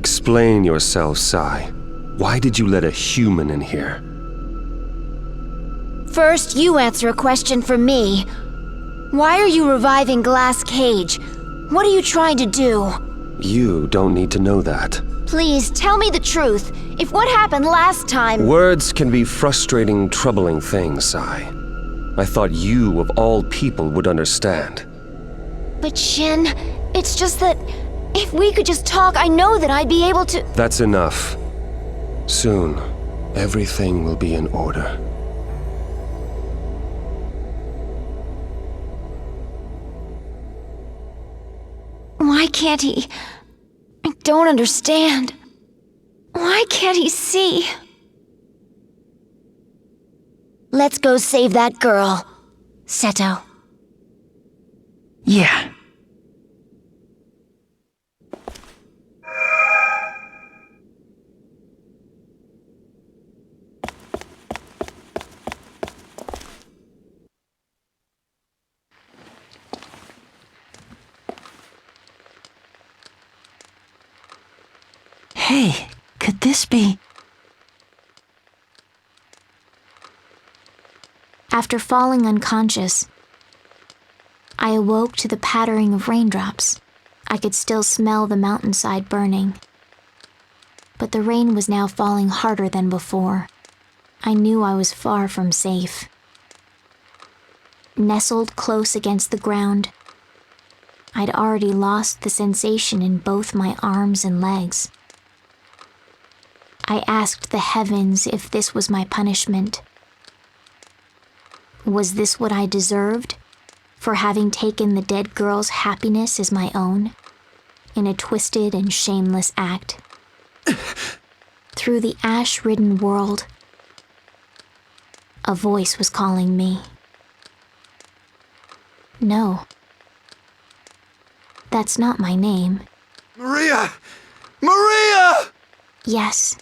Explain yourself, Sai. Why did you let a human in here? First, you answer a question for me. Why are you reviving Glass Cage? What are you trying to do? You don't need to know that. Please, tell me the truth. If what happened last time— Words can be frustrating, troubling things, Sai. I thought you, of all people, would understand. But Shin, it's just that if we could just talk, I know that I'd be able to— That's enough. Soon, everything will be in order. Why can't he— I don't understand. Why can't he see? Let's go save that girl, Seto. Yeah. Hey, could this be? After falling unconscious, I awoke to the pattering of raindrops. I could still smell the mountainside burning. But the rain was now falling harder than before. I knew I was far from safe. Nestled close against the ground, I'd already lost the sensation in both my arms and legs. I asked the heavens if this was my punishment. Was this what I deserved for having taken the dead girl's happiness as my own in a twisted and shameless act? Through the ash-ridden world, a voice was calling me. No, that's not my name. Maria! Maria! Yes.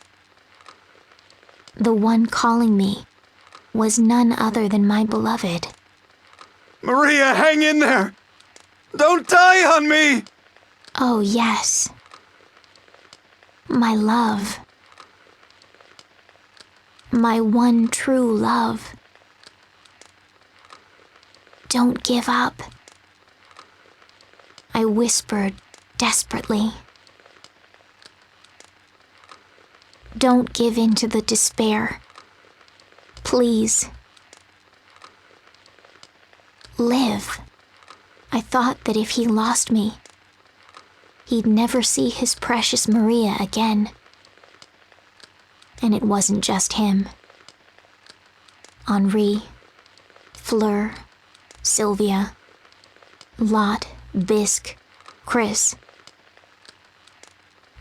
The one calling me was none other than my beloved. Maria, hang in there! Don't die on me! Oh, yes. My love. My one true love. Don't give up. I whispered desperately. Don't give in to the despair. Please. Live. I thought that if he lost me, he'd never see his precious Maria again. And it wasn't just him. Henri, Fleur, Sylvia, Lot, Bisque, Chris.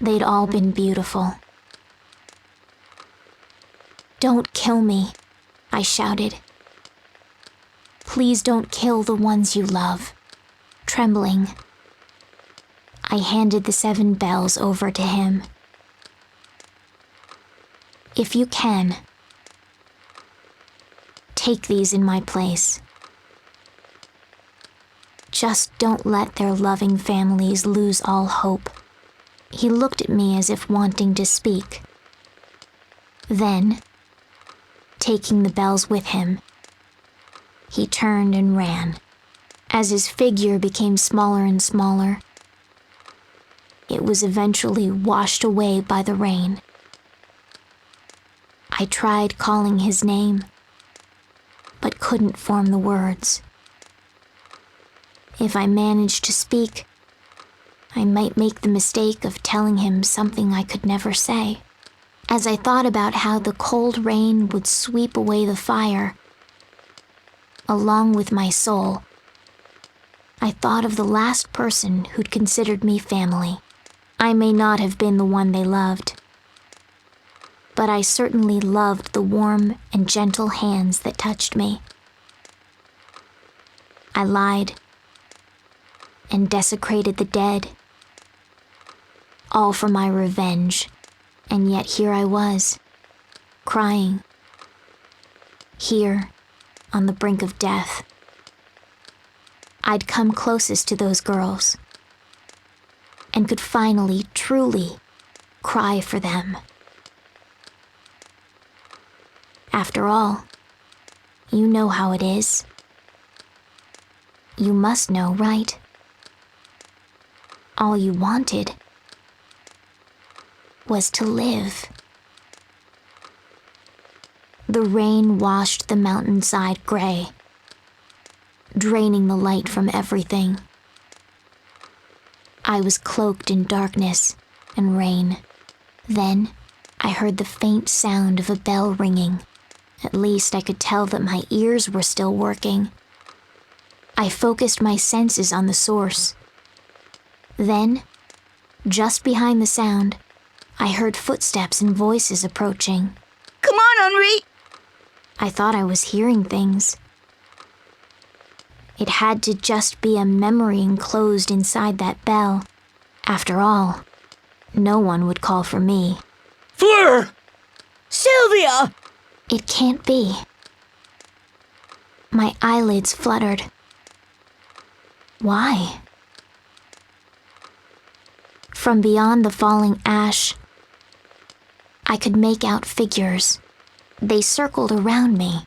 They'd all been beautiful. Don't kill me, I shouted. Please don't kill the ones you love. Trembling, I handed the 7 bells over to him. If you can, take these in my place. Just don't let their loving families lose all hope. He looked at me as if wanting to speak. Then, taking the bells with him, he turned and ran. As his figure became smaller and smaller, it was eventually washed away by the rain. I tried calling his name, but couldn't form the words. If I managed to speak, I might make the mistake of telling him something I could never say. As I thought about how the cold rain would sweep away the fire, along with my soul, I thought of the last person who'd considered me family. I may not have been the one they loved, but I certainly loved the warm and gentle hands that touched me. I lied and desecrated the dead, all for my revenge, and yet here I was, crying, here on the brink of death. I'd come closest to those girls, and could finally, truly cry for them. After all, you know how it is. You must know, right? All you wanted was to live. The rain washed the mountainside gray, draining the light from everything. I was cloaked in darkness and rain. Then, I heard the faint sound of a bell ringing. At least I could tell that my ears were still working. I focused my senses on the source. Then, just behind the sound, I heard footsteps and voices approaching. Come on, Henri! I thought I was hearing things. It had to just be a memory enclosed inside that bell. After all, no one would call for me. Fleur! Sylvia! It can't be. My eyelids fluttered. Why? From beyond the falling ash, I could make out figures. They circled around me.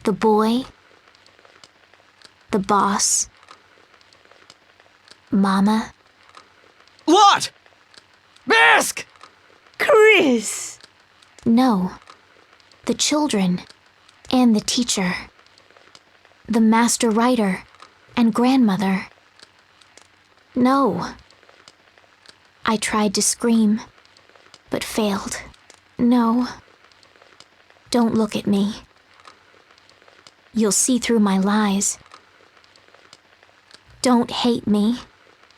The boy, the boss, Mama. Lot! Mask! Chris! No, the children and the teacher, the master writer and grandmother. No. I tried to scream, but failed. No. Don't look at me. You'll see through my lies. Don't hate me.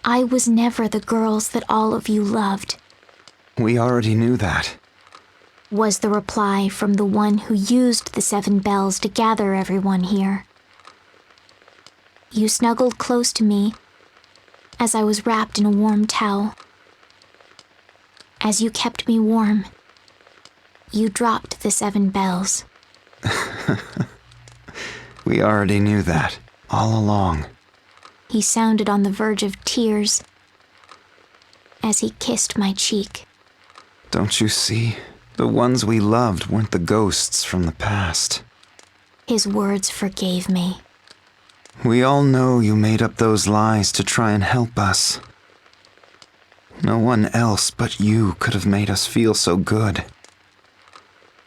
I was never the girls that all of you loved, We already knew that. was the reply from the one who used the 7 bells to gather everyone here. You snuggled close to me as I was wrapped in a warm towel. As you kept me warm, you dropped the 7 bells. We already knew that, all along. He sounded on the verge of tears as he kissed my cheek. Don't you see? The ones we loved weren't the ghosts from the past. His words forgave me. We all know you made up those lies to try and help us. No one else but you could have made us feel so good.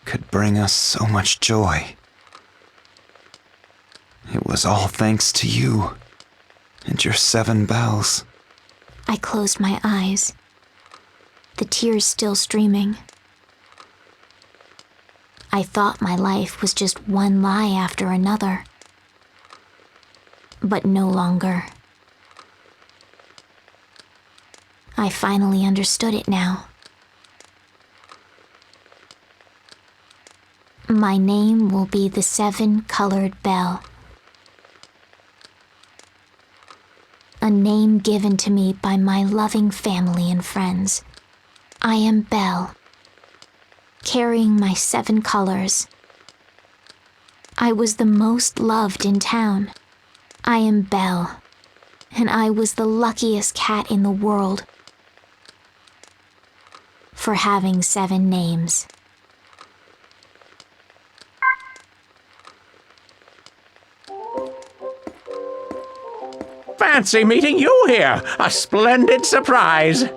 Could bring us so much joy. It was all thanks to you and your 7 bells. I closed my eyes, the tears still streaming. I thought my life was just one lie after another. But no longer. I finally understood it now. My name will be the 7-colored bell. A name given to me by my loving family and friends. I am Belle, carrying my 7 colors. I was the most loved in town. I am Belle, and I was the luckiest cat in the world for having 7 names. Fancy meeting you here! A splendid surprise!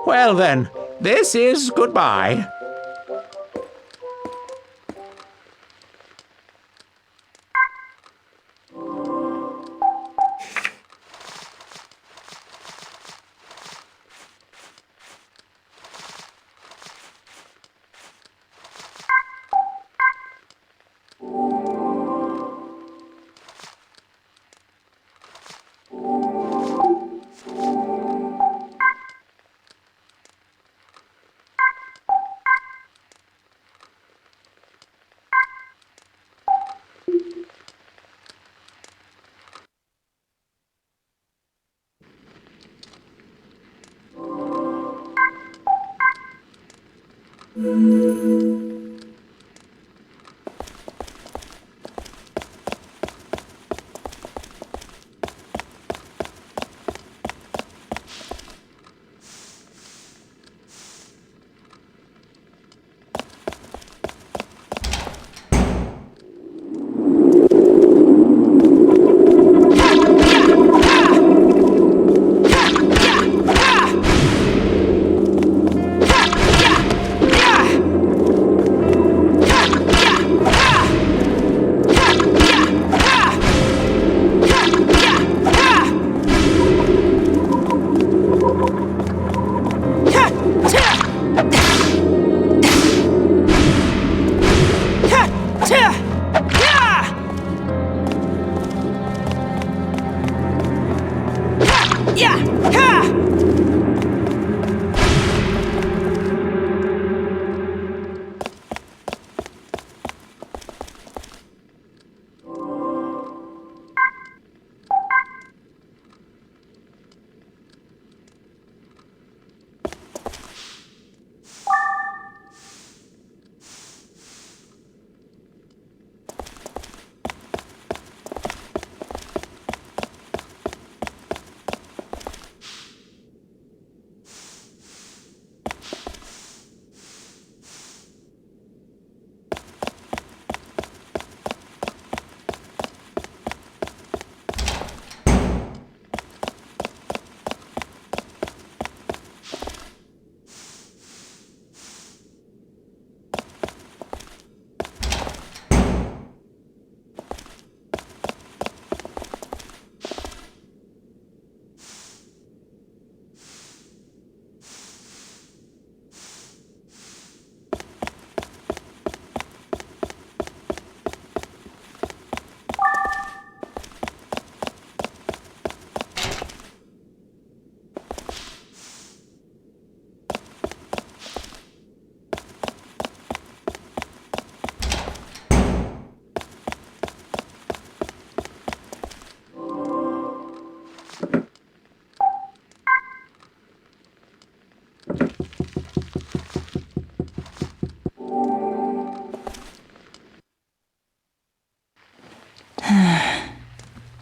Well then, This is goodbye.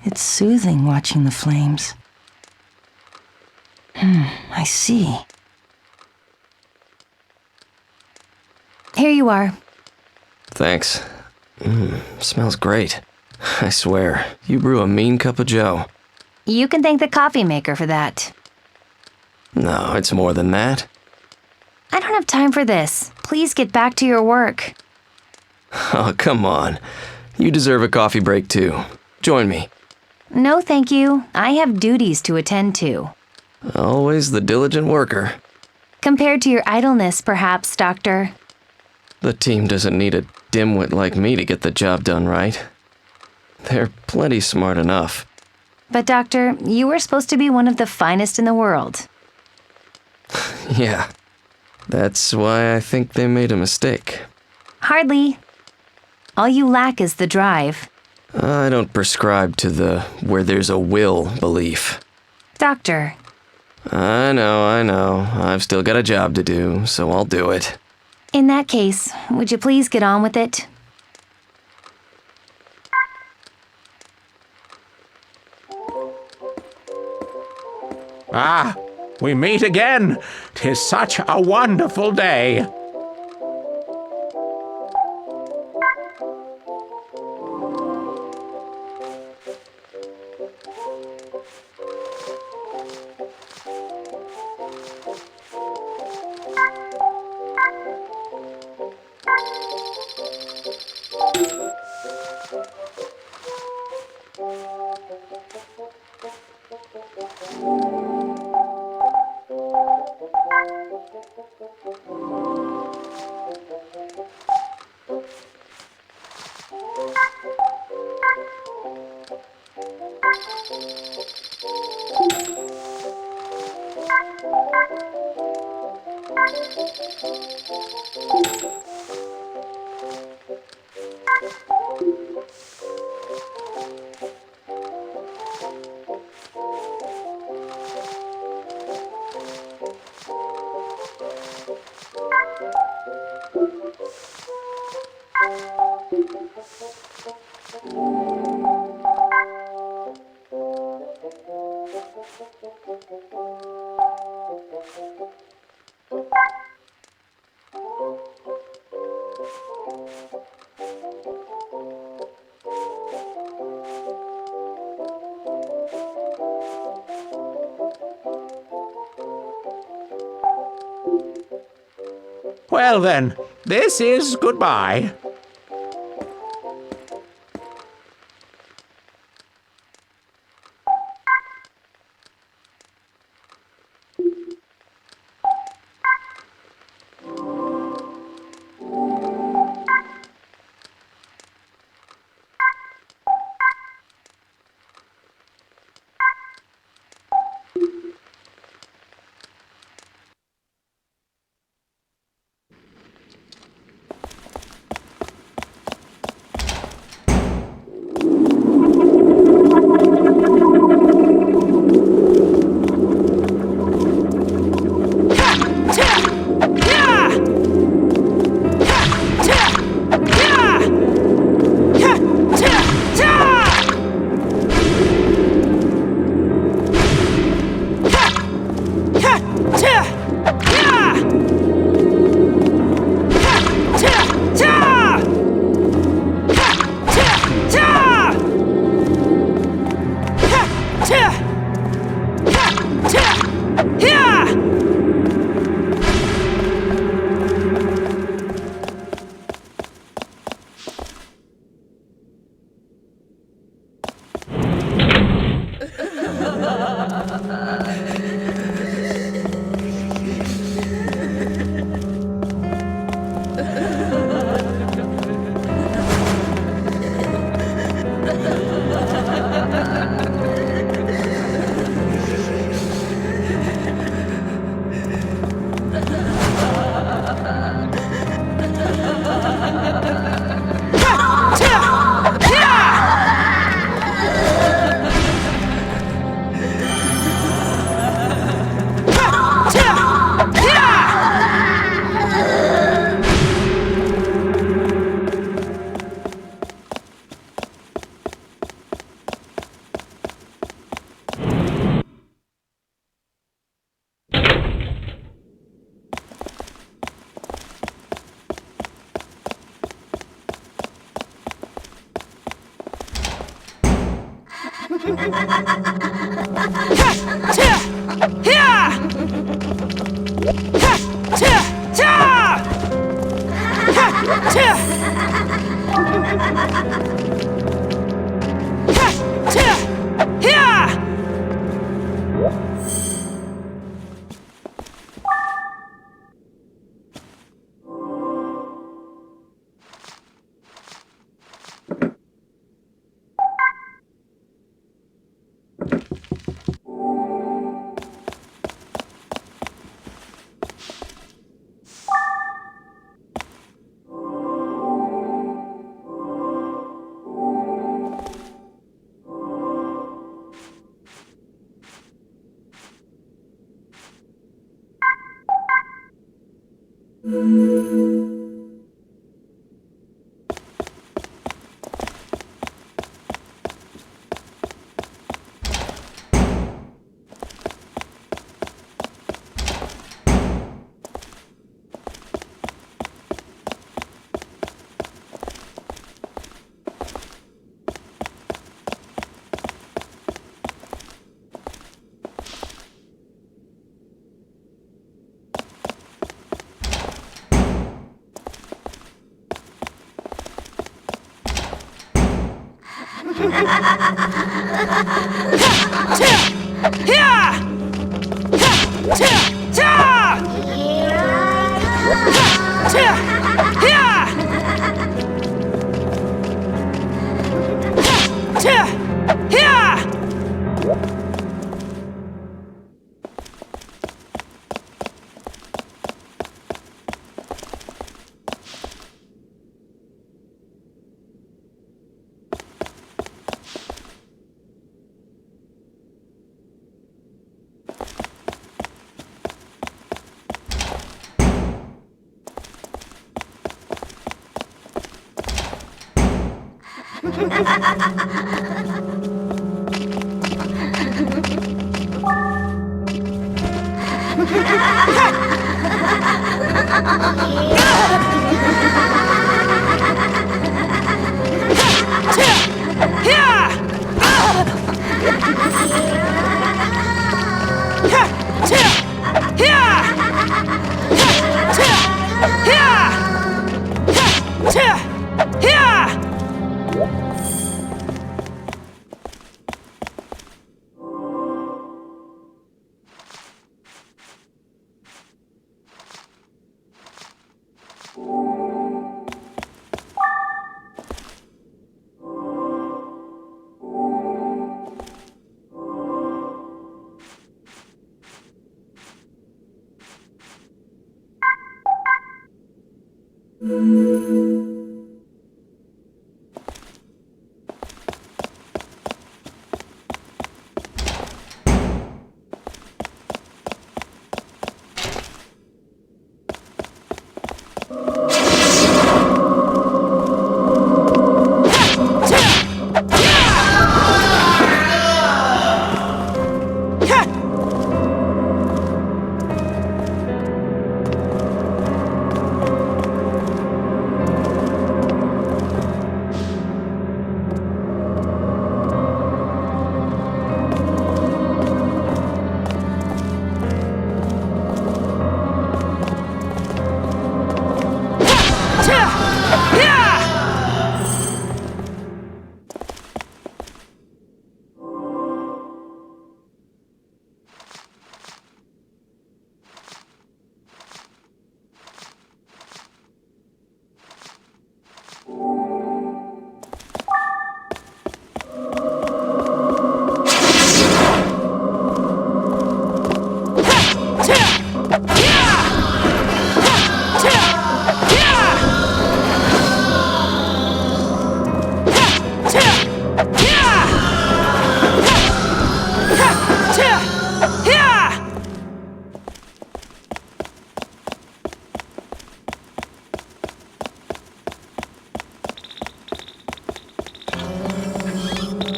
It's soothing watching the flames. I see. Here you are. Thanks. Smells great. I swear, you brew a mean cup of joe. You can thank the coffee maker for that. No, it's more than that. I don't have time for this. Please get back to your work. Oh, come on. You deserve a coffee break too. Join me. No, thank you. I have duties to attend to. Always the diligent worker. Compared to your idleness, perhaps, Doctor. The team doesn't need a dimwit like me to get the job done right. They're plenty smart enough. But, Doctor, you were supposed to be one of the finest in the world. Yeah. That's why I think they made a mistake. Hardly. All you lack is the drive. I don't prescribe to the where there's a will belief. Doctor. I know. I've still got a job to do, so I'll do it. In that case, would you please get on with it? Ah, we meet again. 'Tis such a wonderful day. Well then, this is goodbye.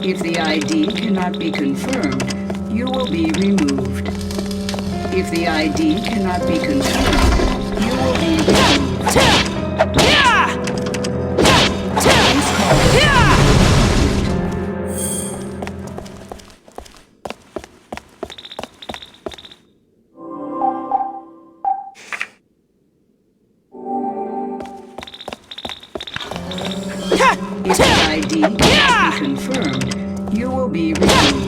If the ID cannot be confirmed, you will be removed. If the ID cannot be confirmed, you will be removed. If the ID cannot be confirmed, you will be removed.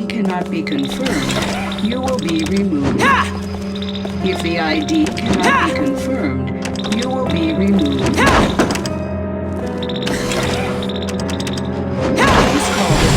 Cannot be confirmed, you will be removed. If the ID cannot be confirmed, you will be removed. Please call the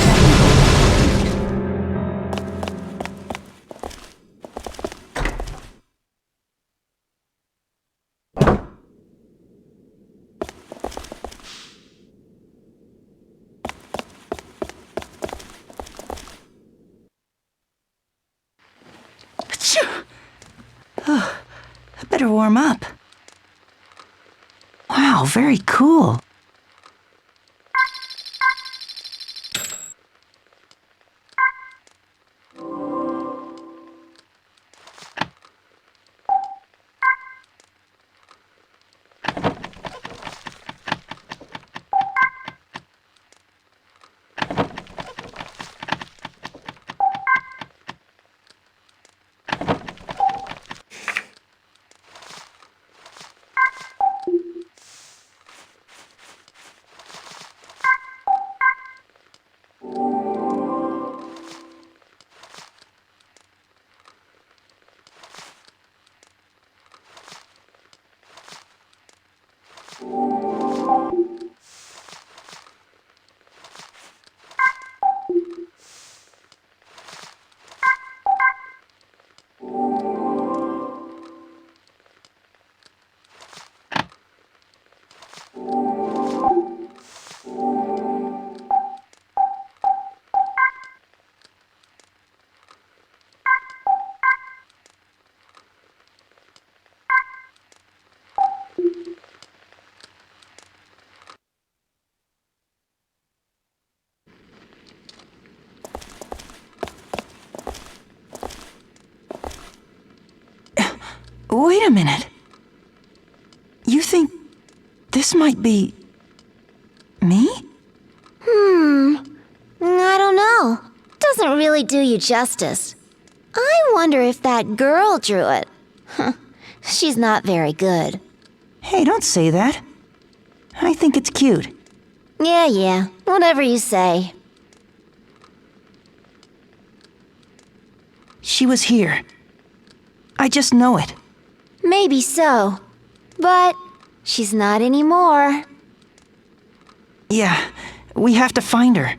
Oh, I better warm up. Wow, very cool. Wait a minute. You think this might be... me? I don't know. Doesn't really do you justice. I wonder if that girl drew it. She's not very good. Hey, don't say that. I think it's cute. Yeah, whatever you say. She was here. I just know it. Maybe so. But she's not anymore. Yeah, we have to find her.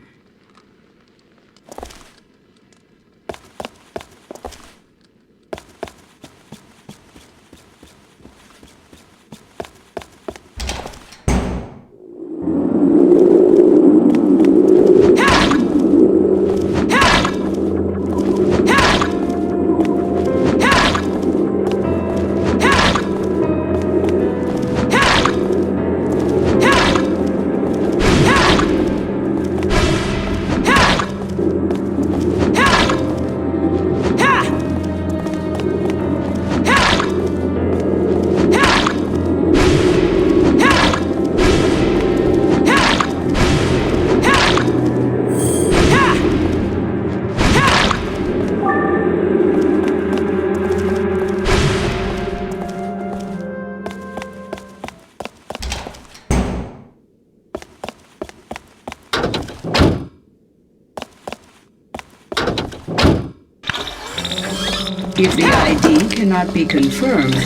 If the ID cannot be confirmed,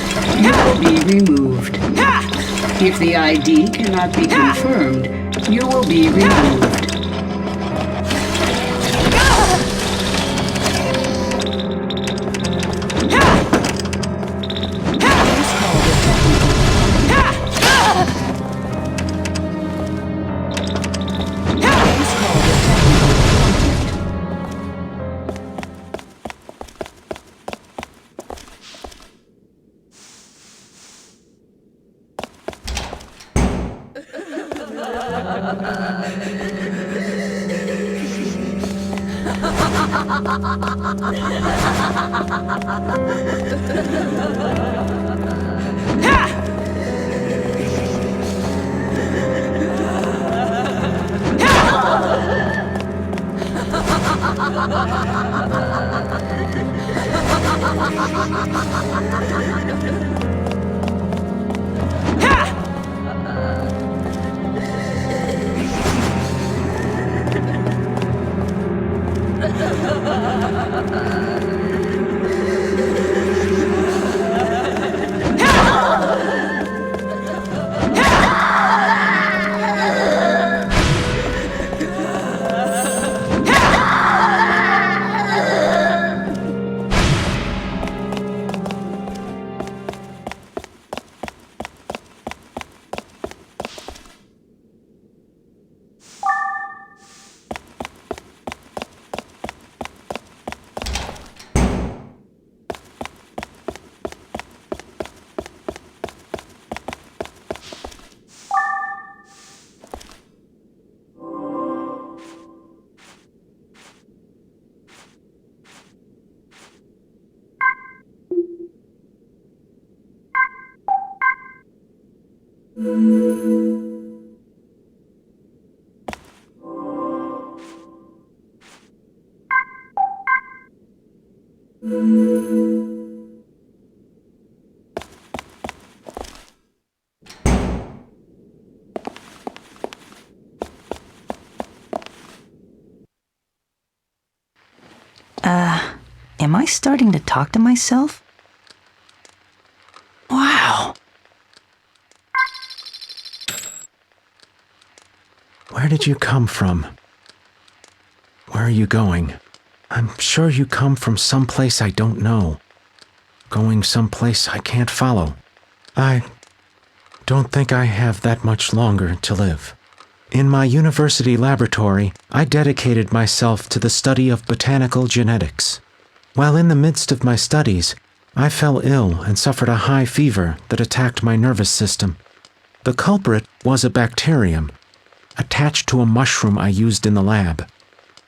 you will be removed. If the ID cannot be confirmed, you will be removed. Am I starting to talk to myself? Wow. Where did you come from? Where are you going? I'm sure you come from someplace I don't know. Going someplace I can't follow. I don't think I have that much longer to live. In my university laboratory, I dedicated myself to the study of botanical genetics. While in the midst of my studies, I fell ill and suffered a high fever that attacked my nervous system. The culprit was a bacterium, attached to a mushroom I used in the lab.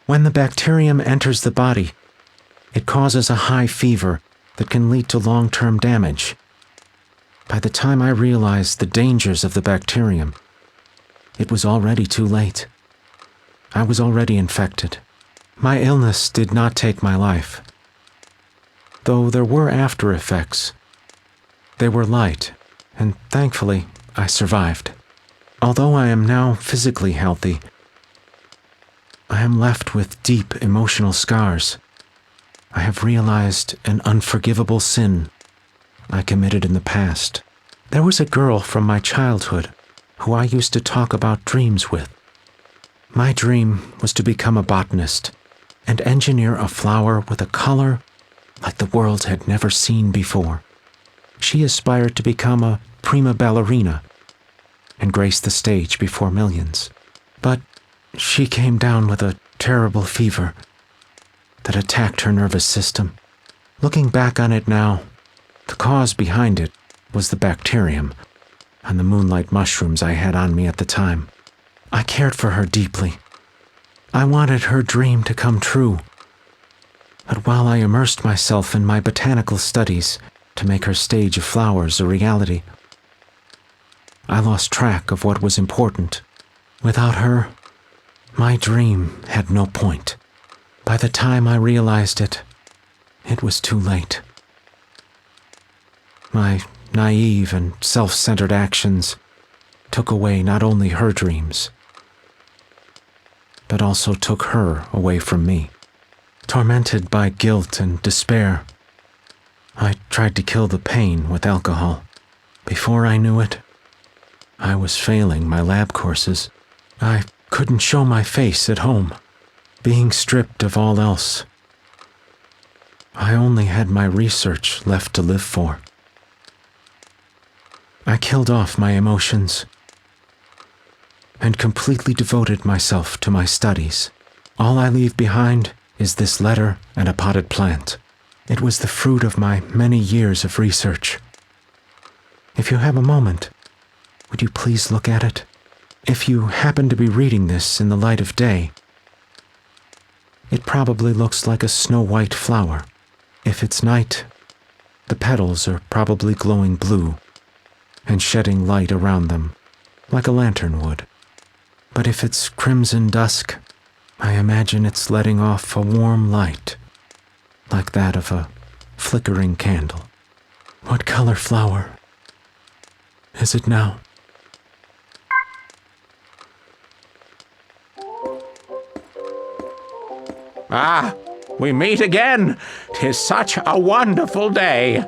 When the bacterium enters the body, it causes a high fever that can lead to long-term damage. By the time I realized the dangers of the bacterium, it was already too late. I was already infected. My illness did not take my life. Though there were after effects, they were light, and thankfully, I survived. Although I am now physically healthy, I am left with deep emotional scars. I have realized an unforgivable sin I committed in the past. There was a girl from my childhood who I used to talk about dreams with. My dream was to become a botanist and engineer a flower with a color like the world had never seen before. She aspired to become a prima ballerina and grace the stage before millions. But she came down with a terrible fever that attacked her nervous system. Looking back on it now, the cause behind it was the bacterium and the moonlight mushrooms I had on me at the time. I cared for her deeply. I wanted her dream to come true. But while I immersed myself in my botanical studies to make her stage of flowers a reality, I lost track of what was important. Without her, my dream had no point. By the time I realized it, it was too late. My naive and self-centered actions took away not only her dreams, but also took her away from me. Tormented by guilt and despair, I tried to kill the pain with alcohol. Before I knew it, I was failing my lab courses. I couldn't show my face at home, being stripped of all else. I only had my research left to live for. I killed off my emotions and completely devoted myself to my studies. All I leave behind is this letter and a potted plant. It was the fruit of my many years of research. If you have a moment, would you please look at it? If you happen to be reading this in the light of day, it probably looks like a snow-white flower. If it's night, the petals are probably glowing blue and shedding light around them, like a lantern would. But if it's crimson dusk, I imagine it's letting off a warm light, like that of a flickering candle. What color flower is it now? Ah, we meet again. 'Tis such a wonderful day.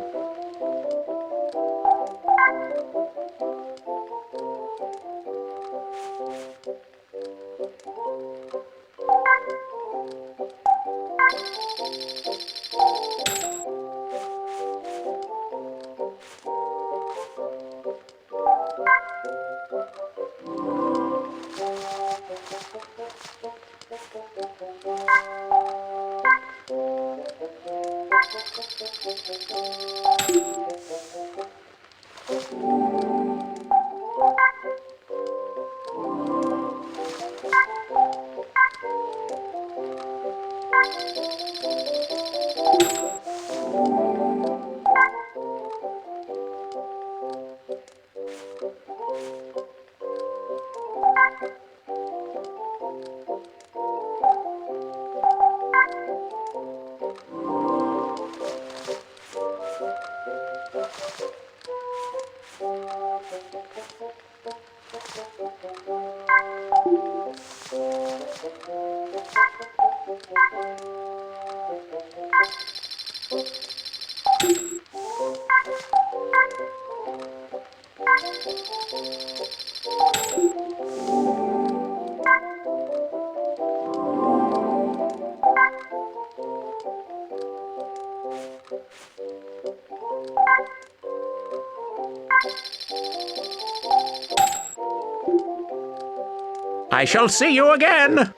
I shall see you again.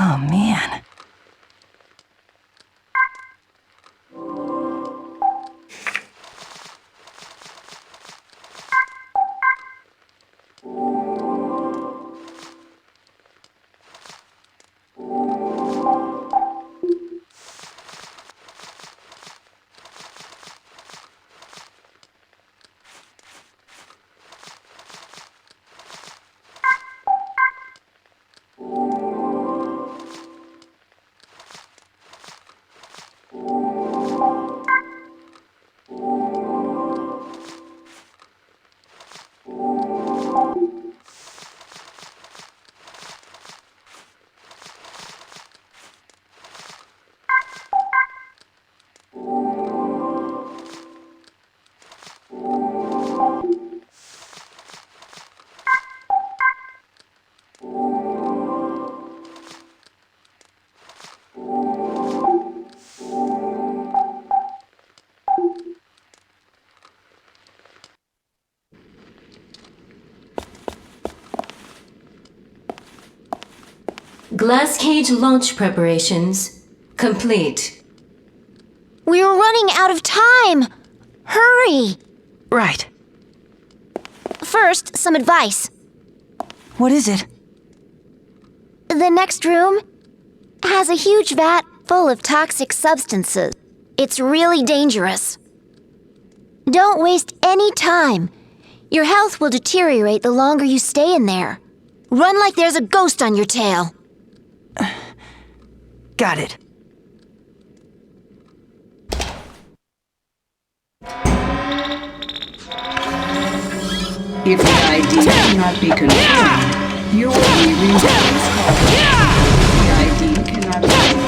Oh, man. Glass cage launch preparations complete. We're running out of time! Hurry! Right. First, some advice. What is it? The next room has a huge vat full of toxic substances. It's really dangerous. Don't waste any time. Your health will deteriorate the longer you stay in there. Run like there's a ghost on your tail. Got it. If the ID cannot be confirmed, you will be removed. The ID cannot be confirmed.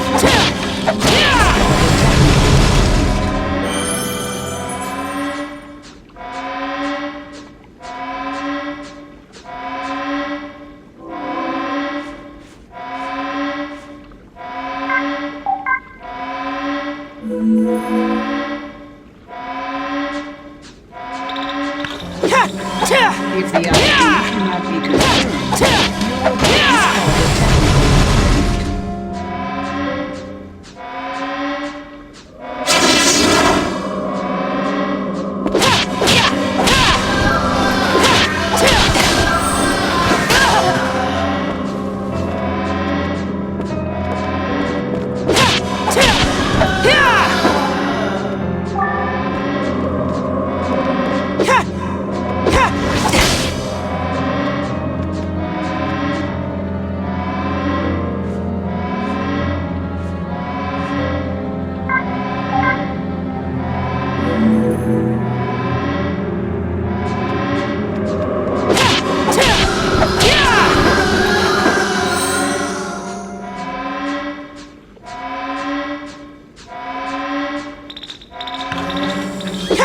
If the ID cannot be confirmed, you will be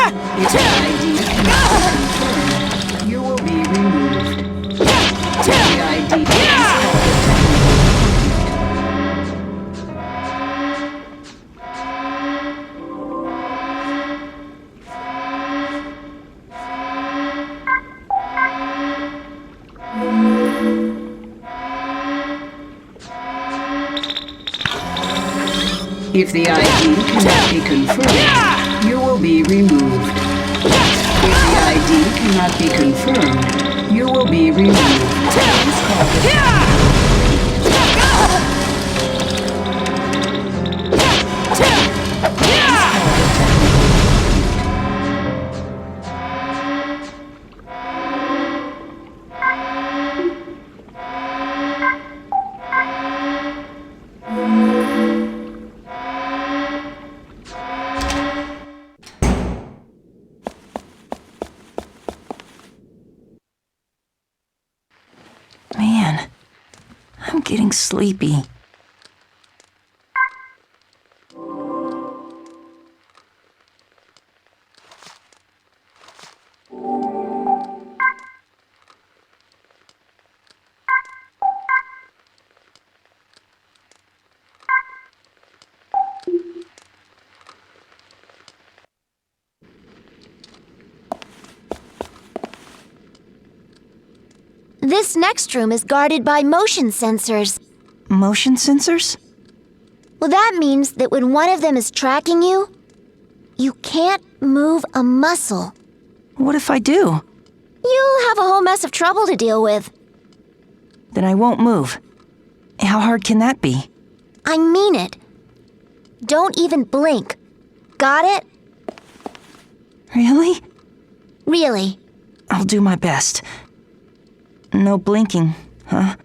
If the ID cannot be confirmed, you will be removed. If the ID If the ID cannot be confirmed, you will be removed. If the ID cannot be confirmed, you will be removed. getting sleepy. This next room is guarded by motion sensors. Motion sensors? Well, that means that when one of them is tracking you, you can't move a muscle. What if I do? You'll have a whole mess of trouble to deal with. Then I won't move. How hard can that be? I mean it. Don't even blink. Got it? Really? Really. I'll do my best. No blinking, huh?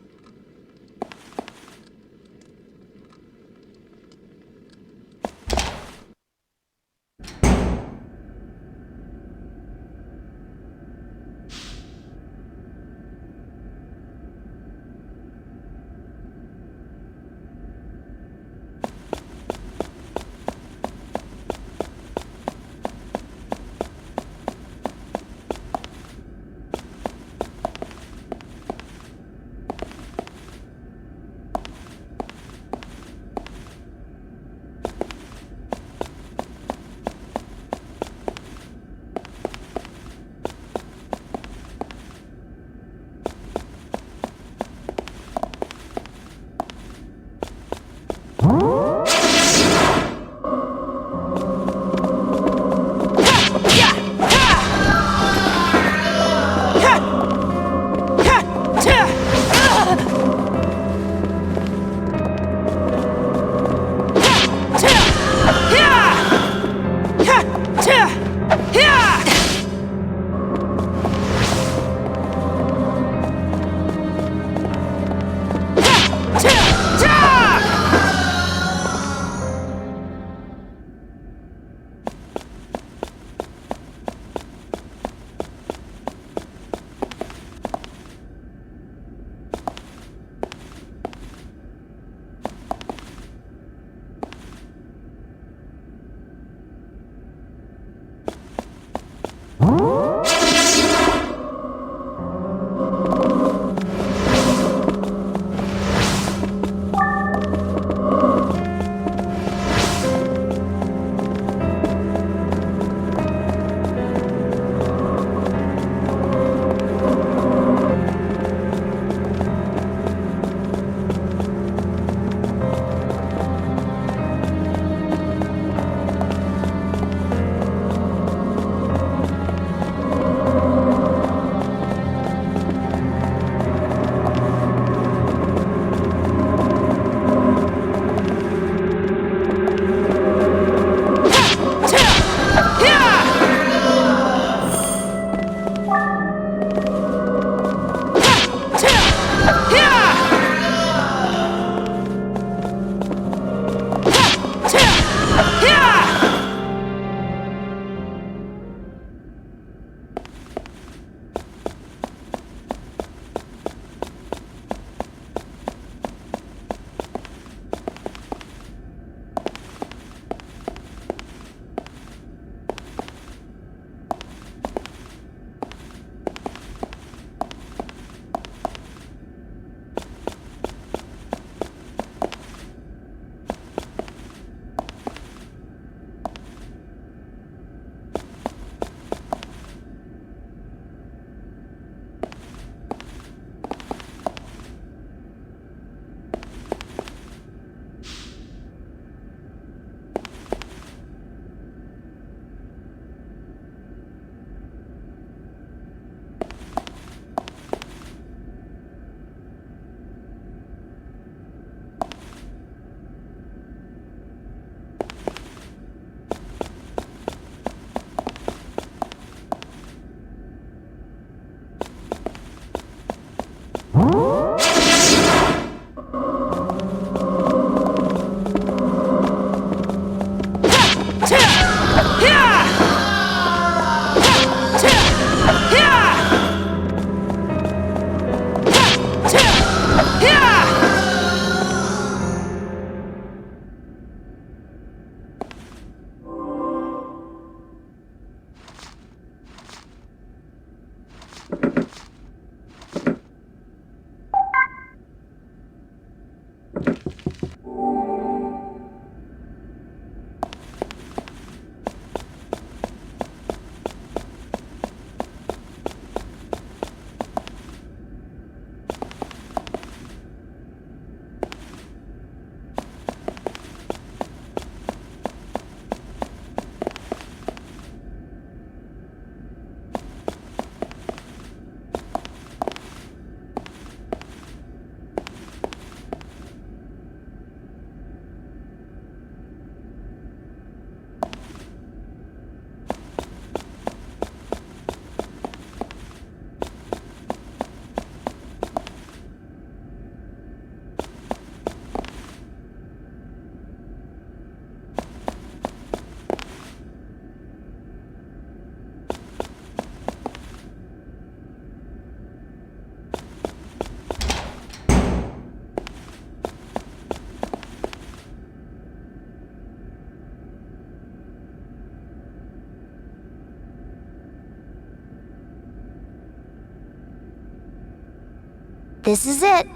This is it.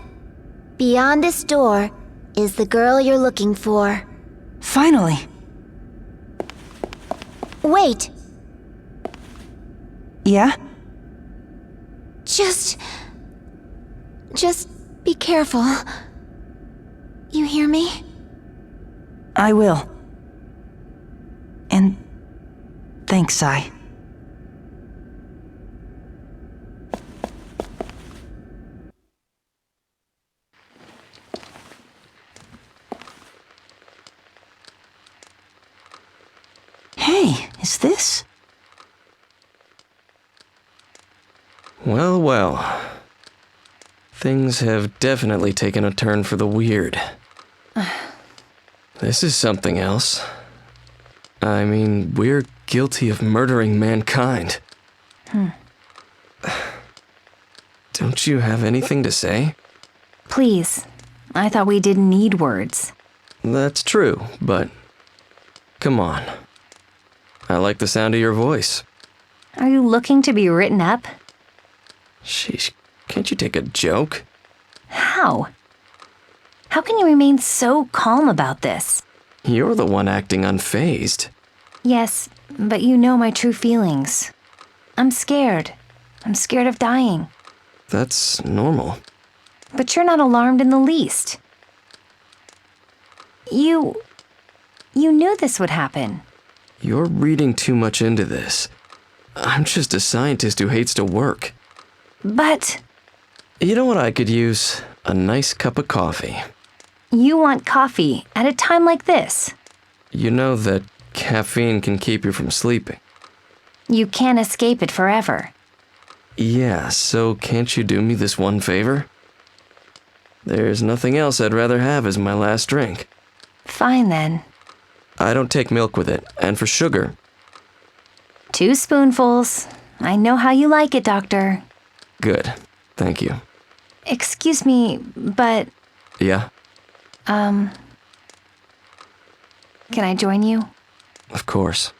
Beyond this door is the girl you're looking for. Finally. Wait, Yeah? just be careful. You hear me? I will. And thanks, Sai. Hey, is this? Well, well. Things have definitely taken a turn for the weird. This is something else. I mean, we're guilty of murdering mankind. Don't you have anything to say? Please. I thought we didn't need words. That's true, but come on. I like the sound of your voice. Are you looking to be written up? Sheesh, can't you take a joke? How? How can you remain so calm about this? You're the one acting unfazed. Yes, but you know my true feelings. I'm scared. I'm scared of dying. That's normal. But you're not alarmed in the least. You knew this would happen. You're reading too much into this. I'm just a scientist who hates to work. But You know what I could use? A nice cup of coffee. you want coffee at a time like this. You know that caffeine can keep you from sleeping. You can't escape it forever. Yeah, so can't you do me this one favor? There's nothing else I'd rather have as my last drink. Fine then. I don't take milk with it, and for sugar, 2 spoonfuls. I know how you like it, Doctor. good. Thank you. Excuse me, but, Yeah, can I join you? of course.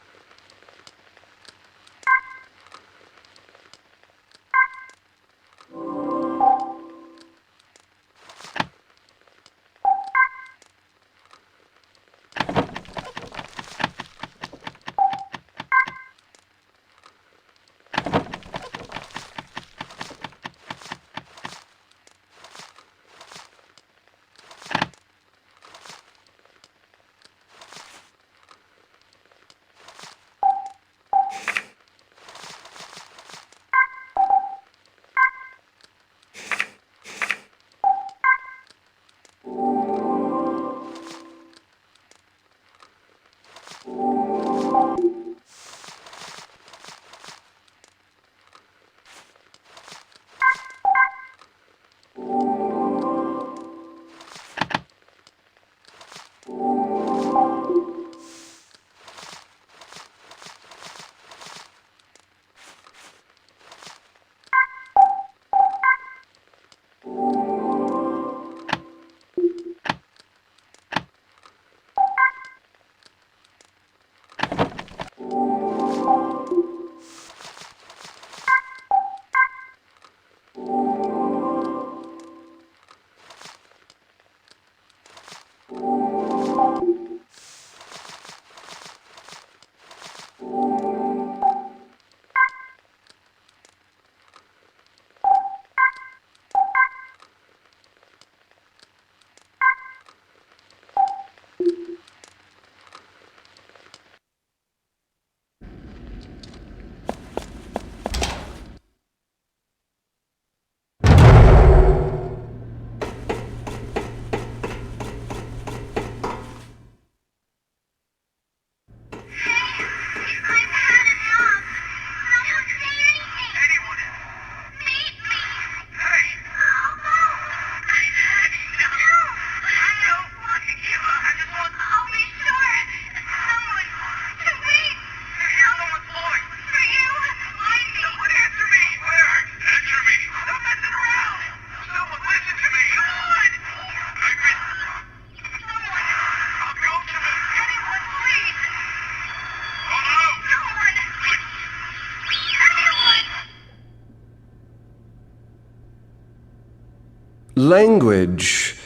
Language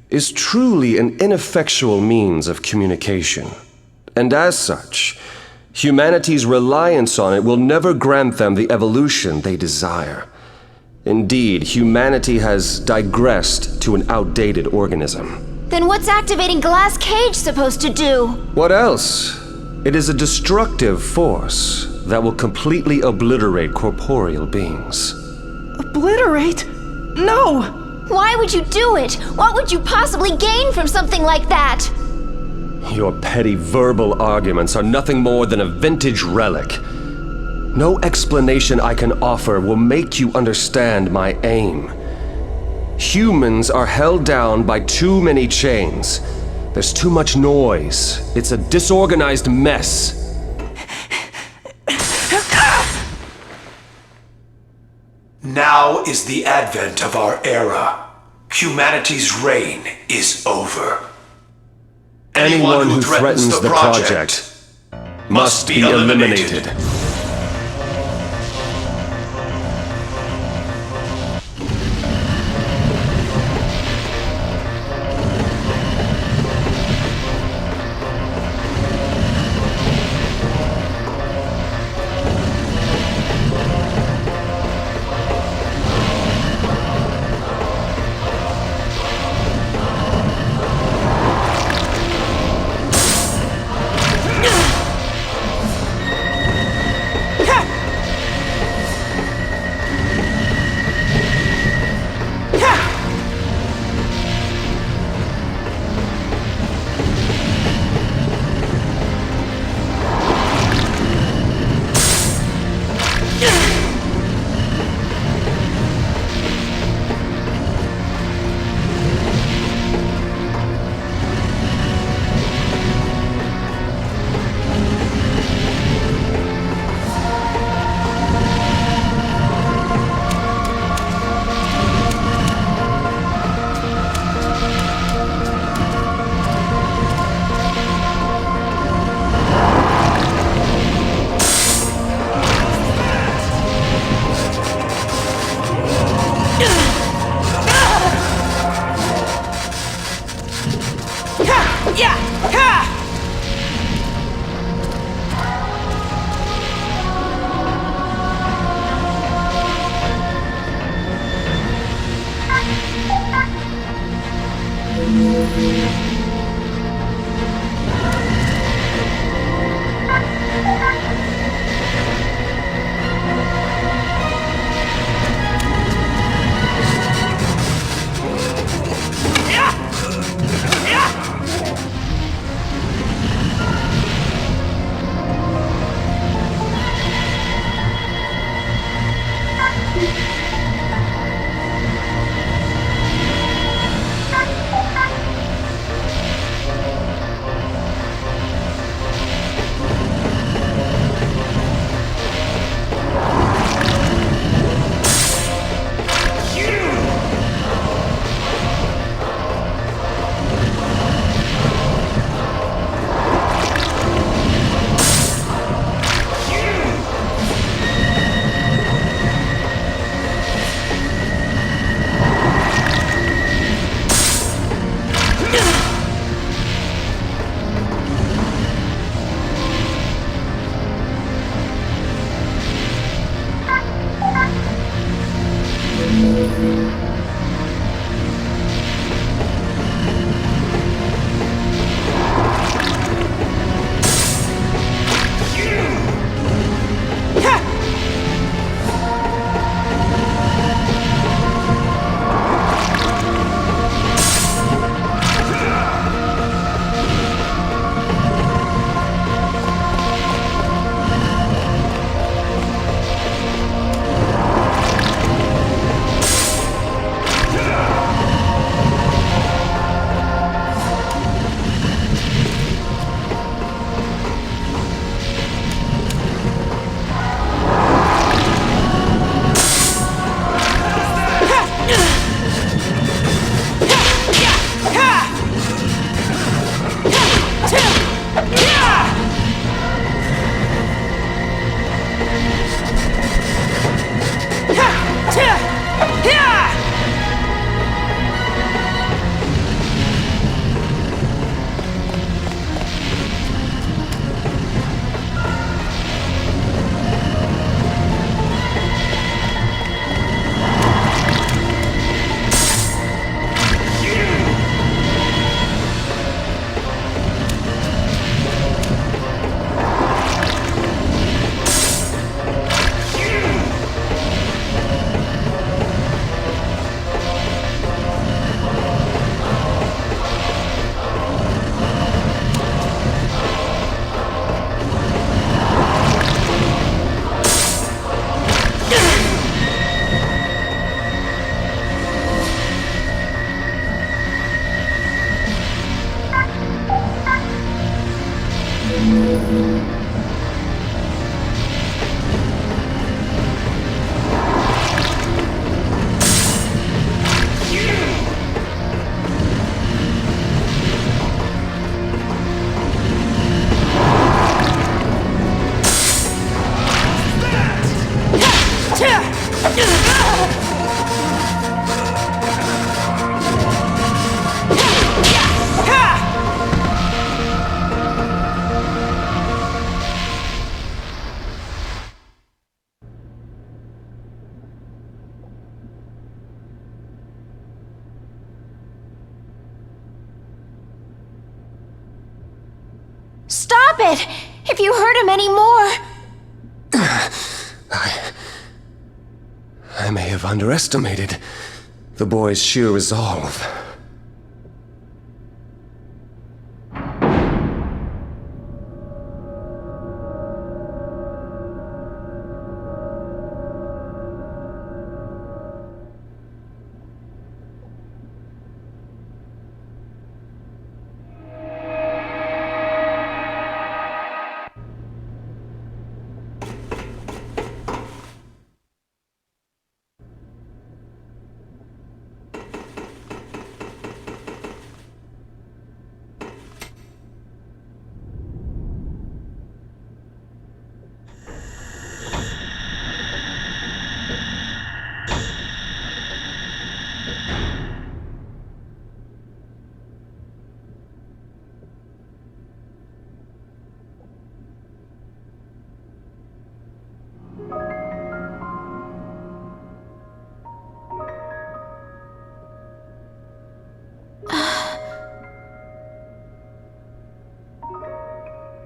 is truly an ineffectual means of communication. And as such, humanity's reliance on it will never grant them the evolution they desire. Indeed, humanity has digressed to an outdated organism. Then what's activating Glass Cage supposed to do? What else? It is a destructive force that will completely obliterate corporeal beings. Obliterate? No! Why would you do it? What would you possibly gain from something like that? Your petty verbal arguments are nothing more than a vintage relic. No explanation I can offer will make you understand my aim. Humans are held down by too many chains. There's too much noise. It's a disorganized mess. Now is the advent of our era. Humanity's reign is over. Anyone who threatens the project must be eliminated. it! If you hurt him anymore! I may have underestimated the boy's sheer resolve.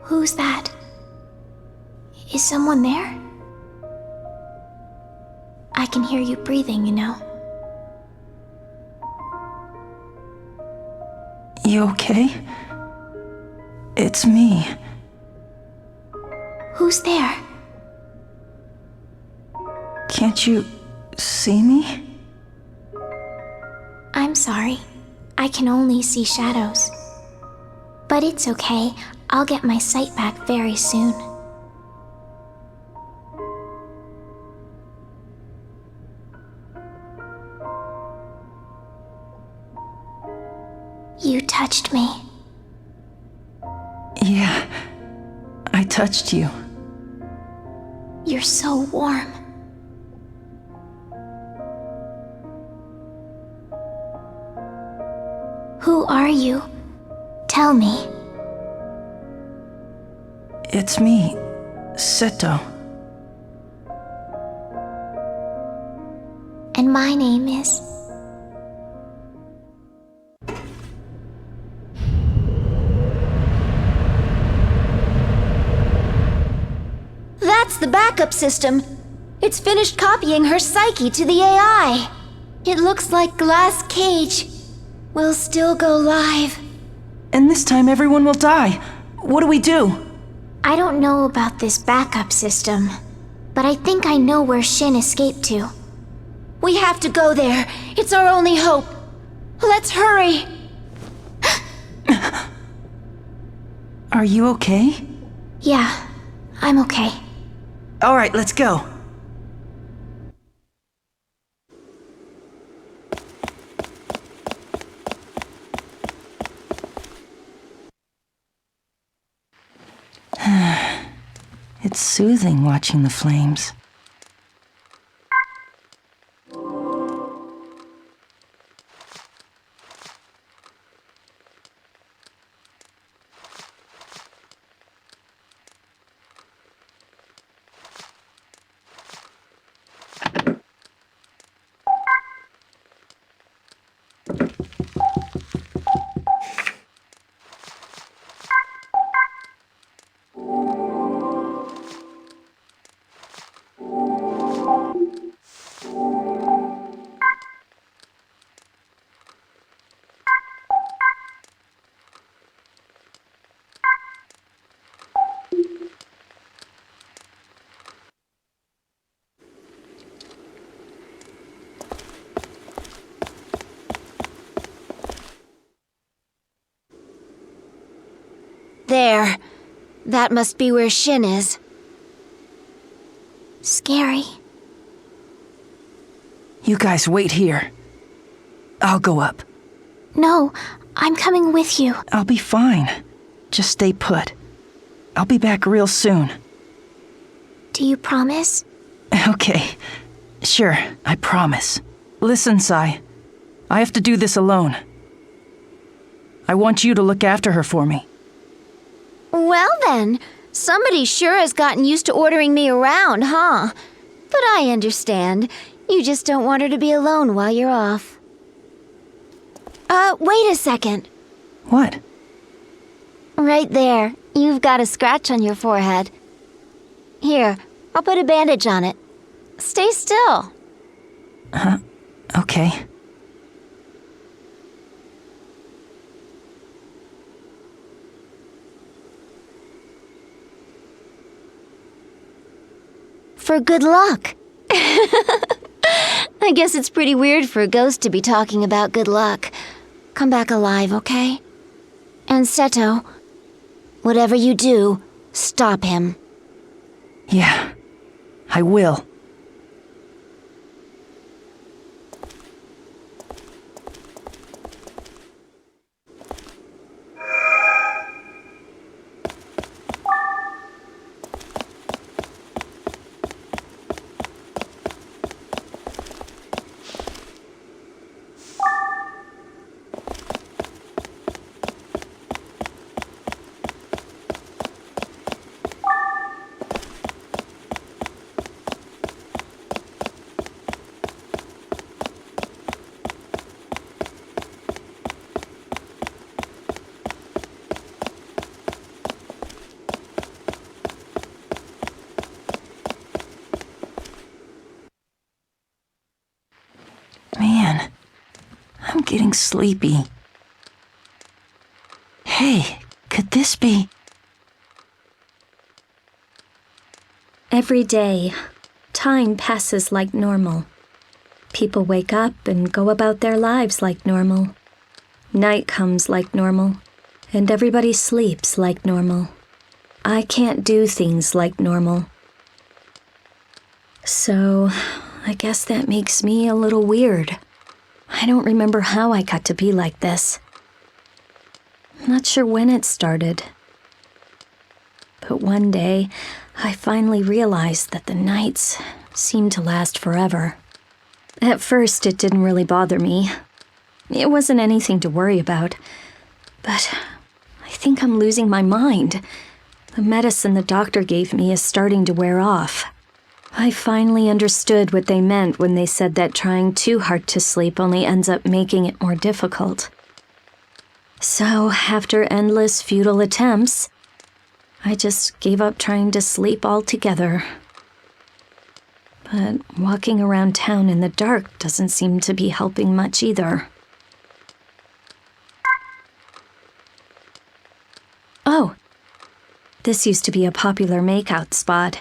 Who's that? Is someone there? I can hear you breathing, you know. You okay? It's me. Who's there? Can't you see me? I'm sorry. I can only see shadows. But it's okay. I'll get my sight back very soon. You touched me. Yeah, I touched you. You're so warm. Who are you? Tell me. It's me, Seto. And my name is... That's the backup system. It's finished copying her psyche to the AI. It looks like Glass Cage will still go live. And this time everyone will die. What do we do? I don't know about this backup system, but I think I know where Shin escaped to. We have to go there. It's our only hope. Let's hurry. Are you okay? Yeah, I'm okay. All right, let's go. It's soothing watching the flames. There. That must be where Shin is. Scary. You guys wait here. I'll go up. No, I'm coming with you. I'll be fine. Just stay put. I'll be back real soon. Do you promise? Okay. Sure, I promise. Listen, Sai. I have to do this alone. I want you to look after her for me. Well then, somebody sure has gotten used to ordering me around, huh? But I understand. You just don't want her to be alone while you're off. Wait a second. What? Right there. You've got a scratch on your forehead. Here, I'll put a bandage on it. Stay still. Okay. For good luck. I guess it's pretty weird for a ghost to be talking about good luck. Come back alive, okay? And Seto, whatever you do, stop him. Yeah, I will. Man, I'm getting sleepy. Hey, could this be? Every day, time passes like normal. People wake up and go about their lives like normal. Night comes like normal, and everybody sleeps like normal. I can't do things like normal. So, I guess that makes me a little weird. I don't remember how I got to be like this. I'm not sure when it started. But one day, I finally realized that the nights seemed to last forever. At first, it didn't really bother me. It wasn't anything to worry about. But I think I'm losing my mind. The medicine the doctor gave me is starting to wear off. I finally understood what they meant when they said that trying too hard to sleep only ends up making it more difficult. So, after endless futile attempts, I just gave up trying to sleep altogether. But walking around town in the dark doesn't seem to be helping much either. Oh, this used to be a popular makeout spot.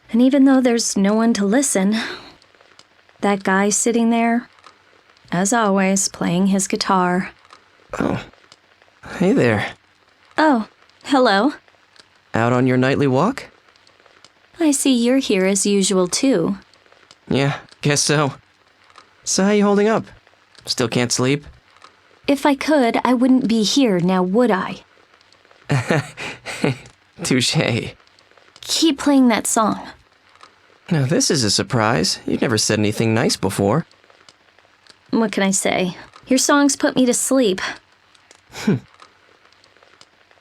And even though there's no one to listen, that guy sitting there, as always, playing his guitar. Oh, hey there. Oh, hello. Out on your nightly walk? I see you're here as usual, too. Yeah, guess so. So how you holding up? Still can't sleep? If I could, I wouldn't be here now, would I? Touché. Keep playing that song. Now this is a surprise. You've never said anything nice before. What can I say? Your songs put me to sleep.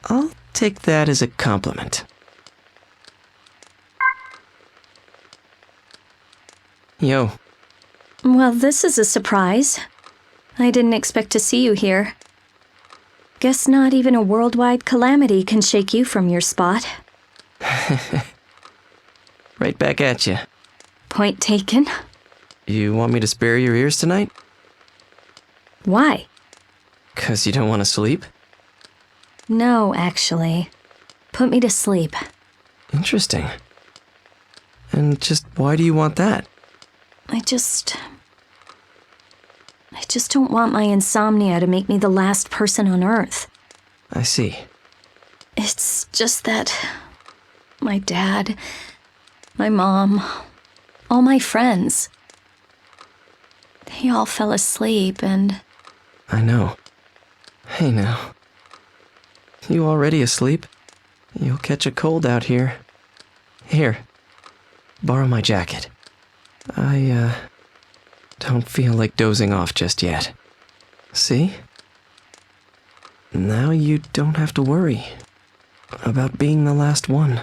I'll take that as a compliment. Yo. Well, this is a surprise. I didn't expect to see you here. Guess not even a worldwide calamity can shake you from your spot. Right back at you. Point taken. You want me to spare your ears tonight? Why? 'Cause you don't want to sleep? No, actually. Put me to sleep. Interesting. And just why do you want that? I just don't want my insomnia to make me the last person on Earth. I see. It's just that my dad, my mom, all my friends, they all fell asleep and... I know. Hey now. You already asleep? You'll catch a cold out here. Here. Borrow my jacket. I, don't feel like dozing off just yet. See? Now you don't have to worry about being the last one.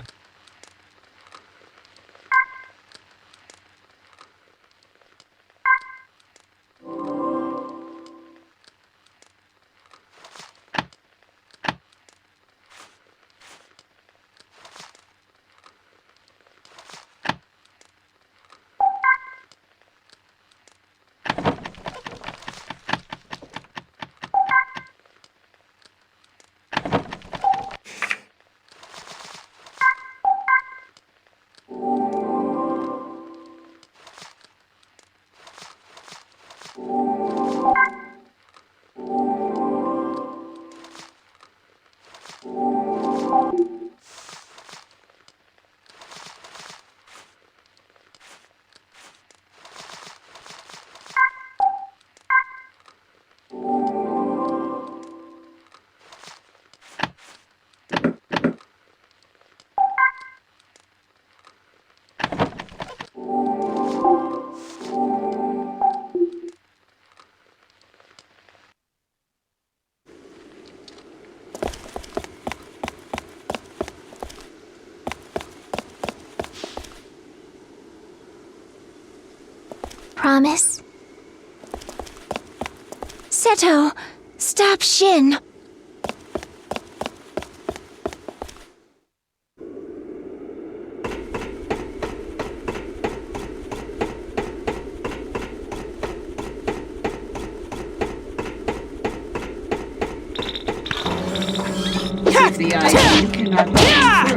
Promise? Seto, stop Shin. If the ID cannot be confirmed,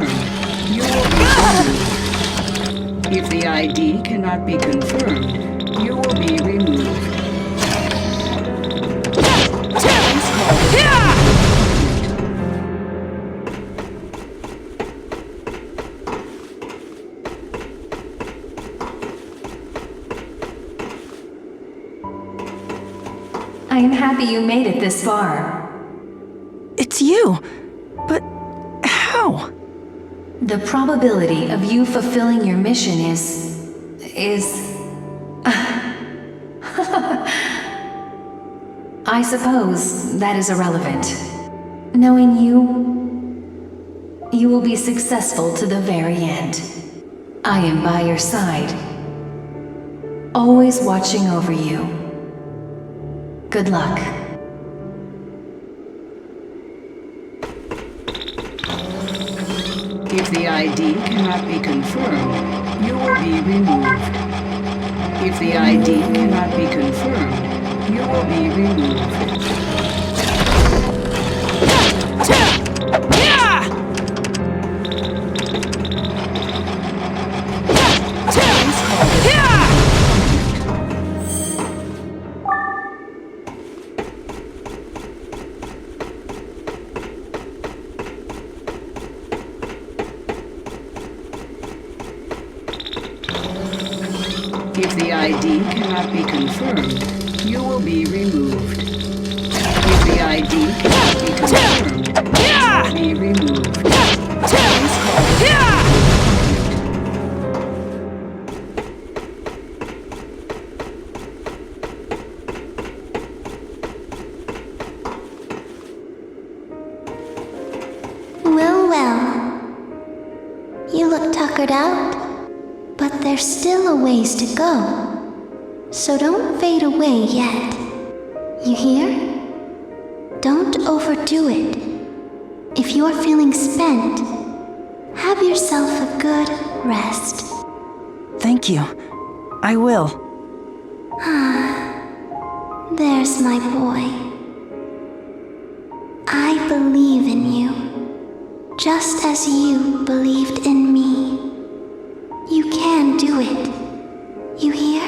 you will be removed. If the ID cannot be confirmed, you will be removed. I am happy you made it this far. It's you! But how? The probability of you fulfilling your mission is... I suppose that is irrelevant. Knowing you will be successful to the very end. I am by your side, always watching over you. Good luck. If the ID cannot be confirmed, you will be removed. If the ID cannot be confirmed, you will be removed. If the ID cannot be confirmed, you will be removed. If the ID cannot be confirmed, you will be removed. Please call. Well, well. You look tuckered out, but there's still a ways to go. So don't fade away yet. You hear? Don't overdo it. If you're feeling spent, have yourself a good rest. Thank you. I will. There's my boy. I believe in you, just as you believed in me. You can do it. You hear?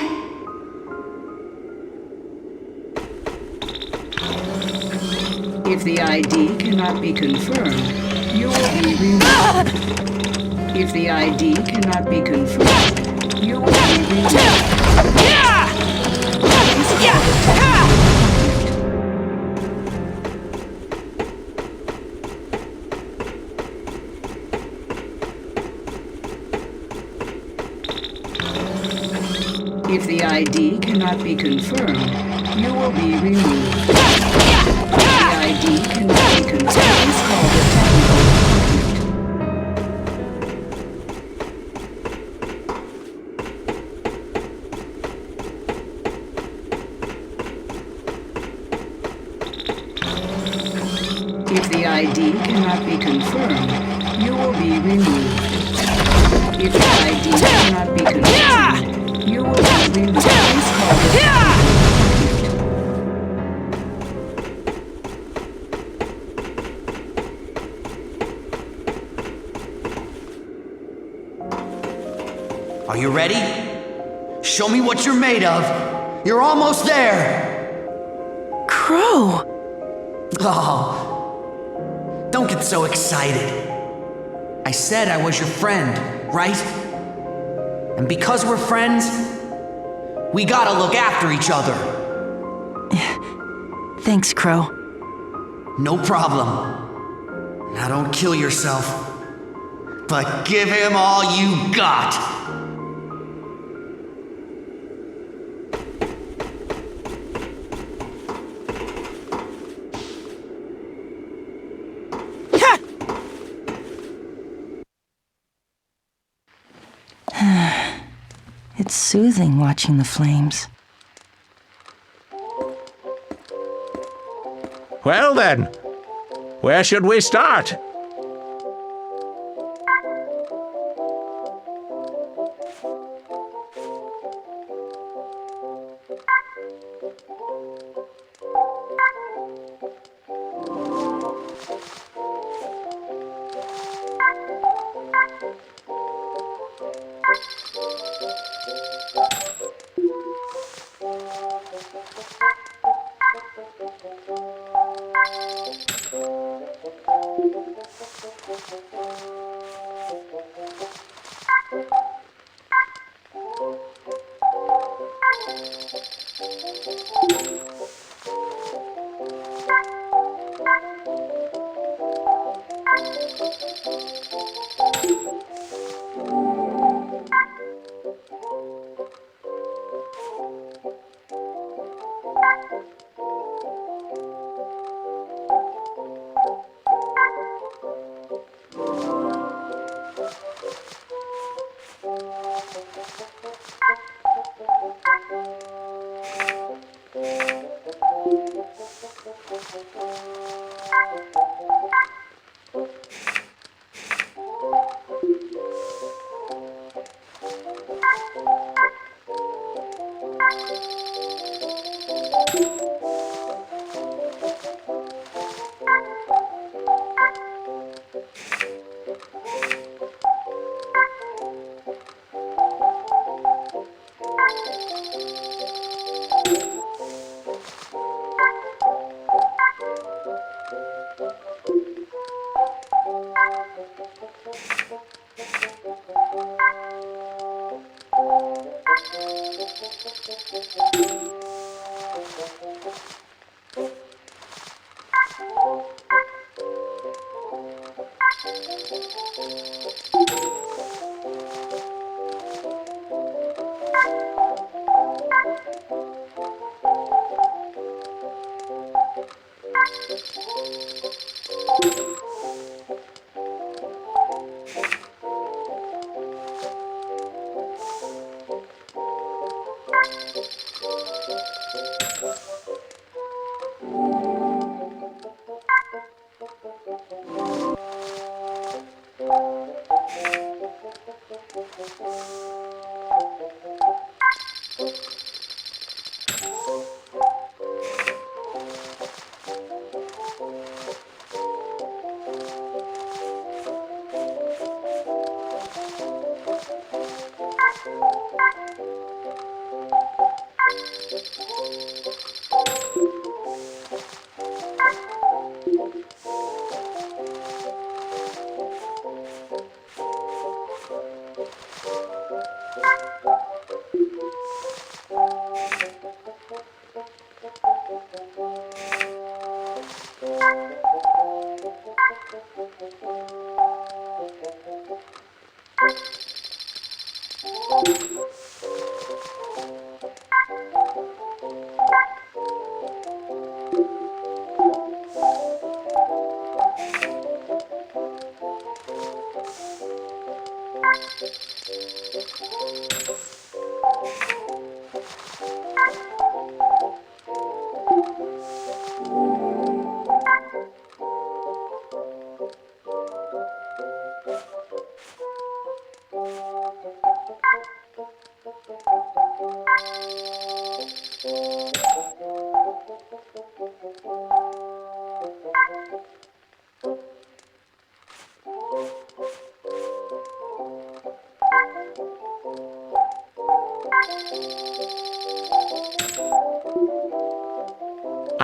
If the ID cannot be confirmed, you will be removed. If the ID cannot be confirmed, you will be removed. If the ID cannot be confirmed, you will be removed. If the ID cannot be confirmed, please call the technical. If the ID cannot be confirmed, you will be removed. If the ID cannot be confirmed, you will be removed. Please call the Are you ready? Show me what you're made of. You're almost there. Crow! Oh, don't get so excited. I said I was your friend, right? And because we're friends, we gotta look after each other. Thanks, Crow. No problem. Now don't kill yourself, but give him all you got. It's soothing watching the flames. Well then, where should we start?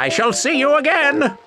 I shall see you again!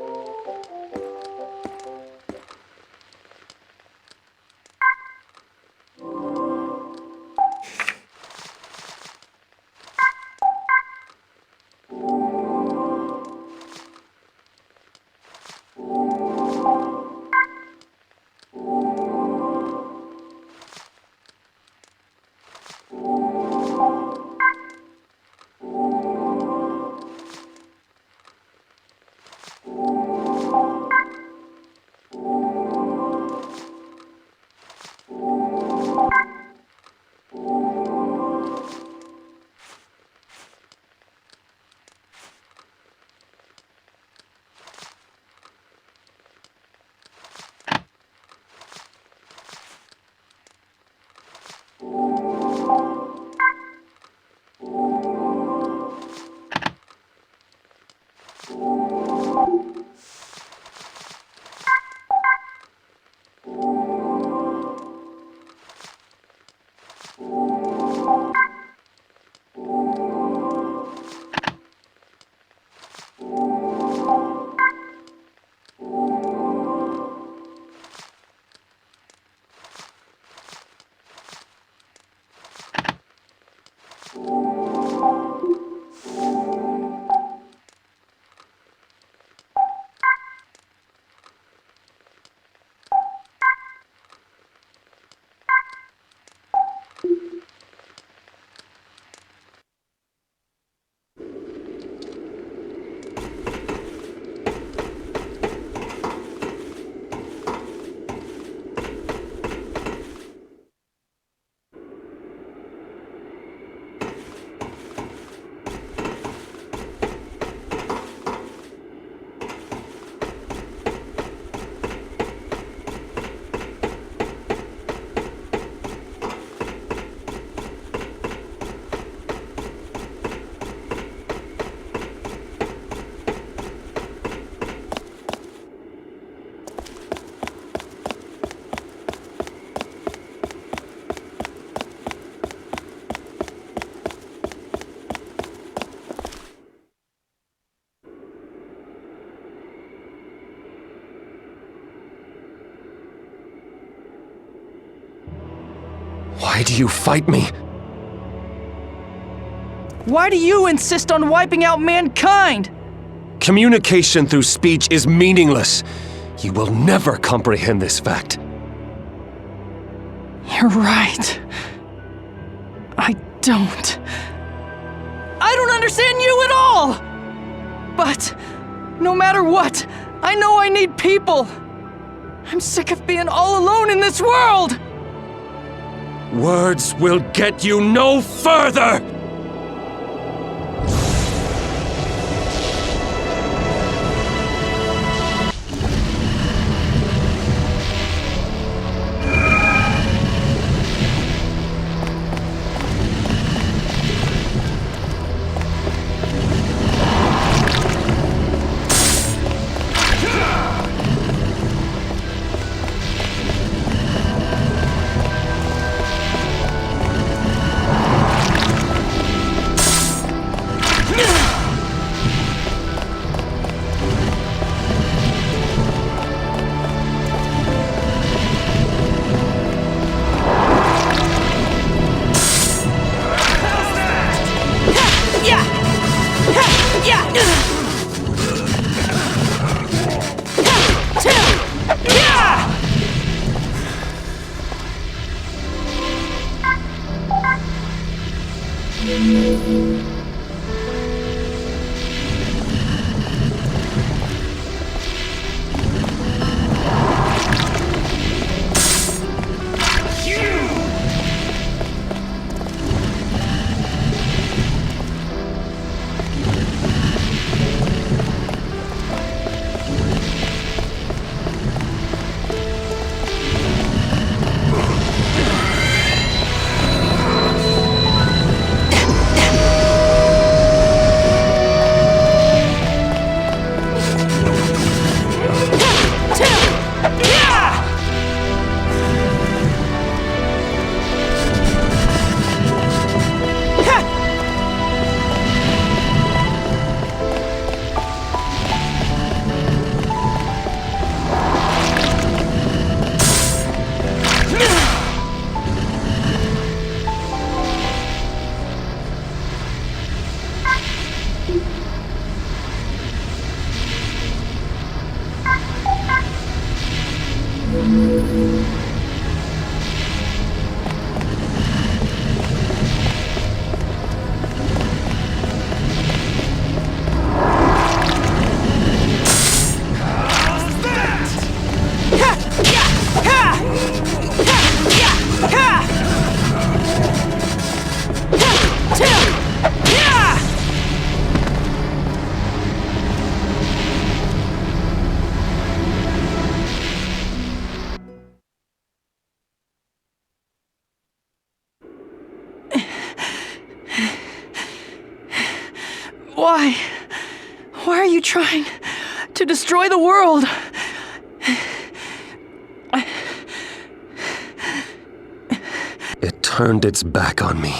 Why do you fight me? Why do you insist on wiping out mankind? Communication through speech is meaningless. You will never comprehend this fact. You're right. I don't understand you at all! But, no matter what, I know I need people. I'm sick of being all alone in this world! Words will get you no further! Why are you trying to destroy the world? It turned its back on me.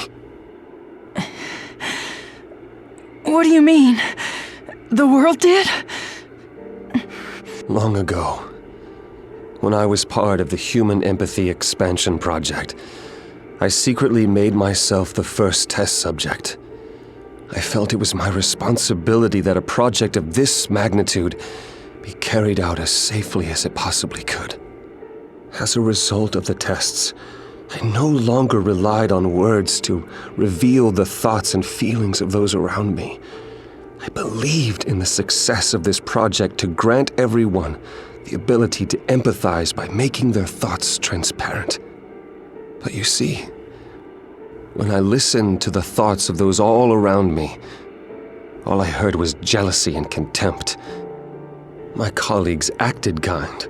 What do you mean? The world did? Long ago, when I was part of the Human Empathy Expansion Project, I secretly made myself the first test subject. I felt it was my responsibility that a project of this magnitude be carried out as safely as it possibly could. As a result of the tests, I no longer relied on words to reveal the thoughts and feelings of those around me. I believed in the success of this project to grant everyone the ability to empathize by making their thoughts transparent. But you see, when I listened to the thoughts of those all around me, all I heard was jealousy and contempt. My colleagues acted kind,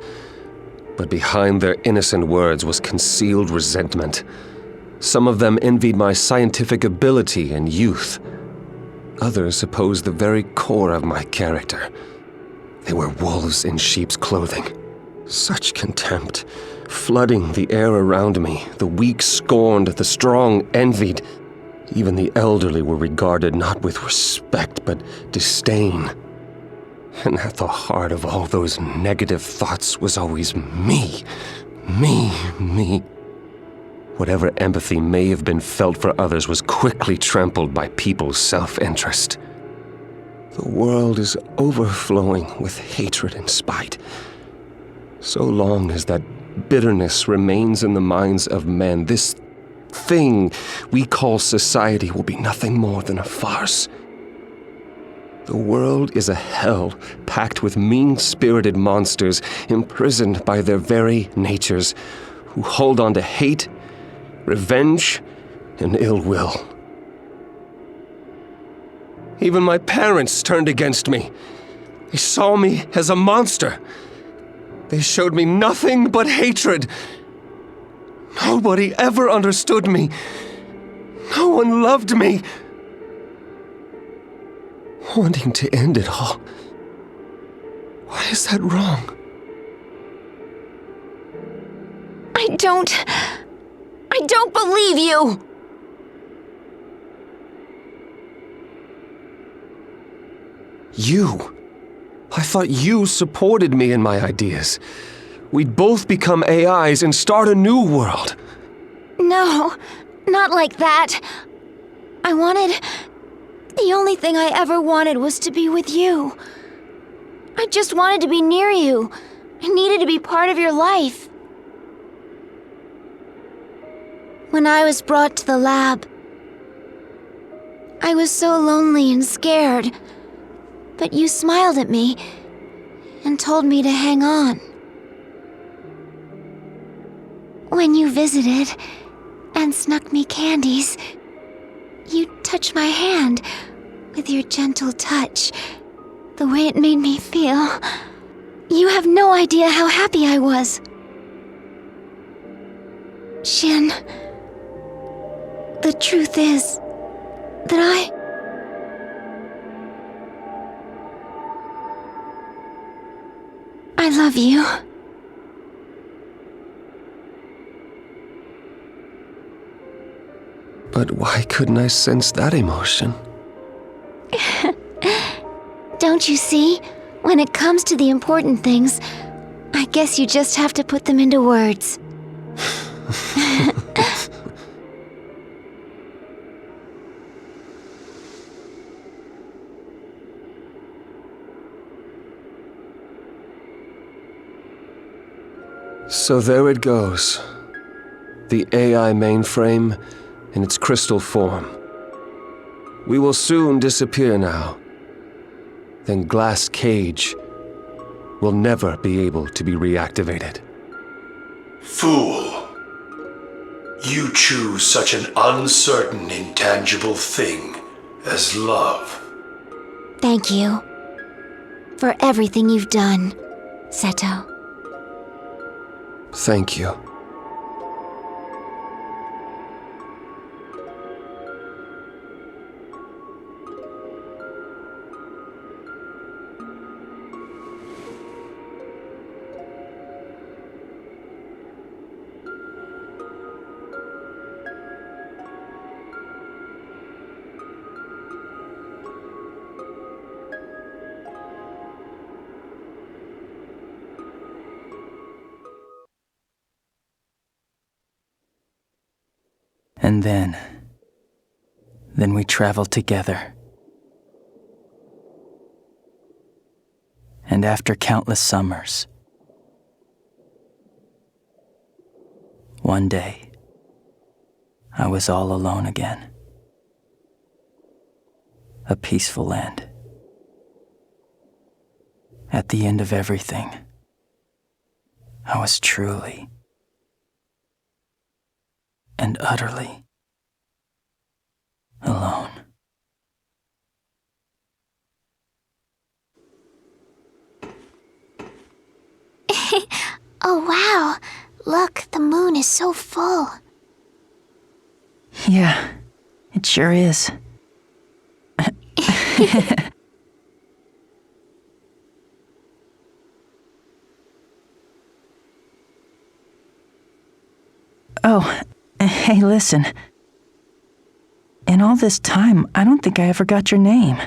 but behind their innocent words was concealed resentment. Some of them envied my scientific ability and youth. Others opposed the very core of my character. They were wolves in sheep's clothing. Such contempt, flooding the air around me. The weak scorned, the strong envied. Even the elderly were regarded not with respect, but disdain. And at the heart of all those negative thoughts was always me. Me. Whatever empathy may have been felt for others was quickly trampled by people's self-interest. The world is overflowing with hatred and spite. So long as that bitterness remains in the minds of men, this thing we call society will be nothing more than a farce. The world is a hell packed with mean-spirited monsters imprisoned by their very natures, who hold on to hate, revenge, and ill will. Even my parents turned against me. They saw me as a monster. They showed me nothing but hatred. Nobody ever understood me. No one loved me. Wanting to end it all. Why is that wrong? I don't believe you! You? I thought you supported me in my ideas. We'd both become AIs and start a new world. No, not like that. The only thing I ever wanted was to be with you. I just wanted to be near you. I needed to be part of your life. When I was brought to the lab, I was so lonely and scared. But you smiled at me and told me to hang on. When you visited and snuck me candies, you touched my hand with your gentle touch. The way it made me feel. You have no idea how happy I was. Shin, the truth is that I love you. But why couldn't I sense that emotion? Don't you see? When it comes to the important things, I guess you just have to put them into words. So there it goes. The AI mainframe in its crystal form. We will soon disappear now. Then Glass Cage will never be able to be reactivated. Fool. You choose such an uncertain, intangible thing as love. Thank you for everything you've done, Seto. Thank you. And then we traveled together. And after countless summers, one day, I was all alone again. A peaceful end. At the end of everything, I was truly and utterly alone. Oh wow, look, the moon is so full. Yeah, it sure is. Oh, hey, listen. In all this time, I don't think I ever got your name.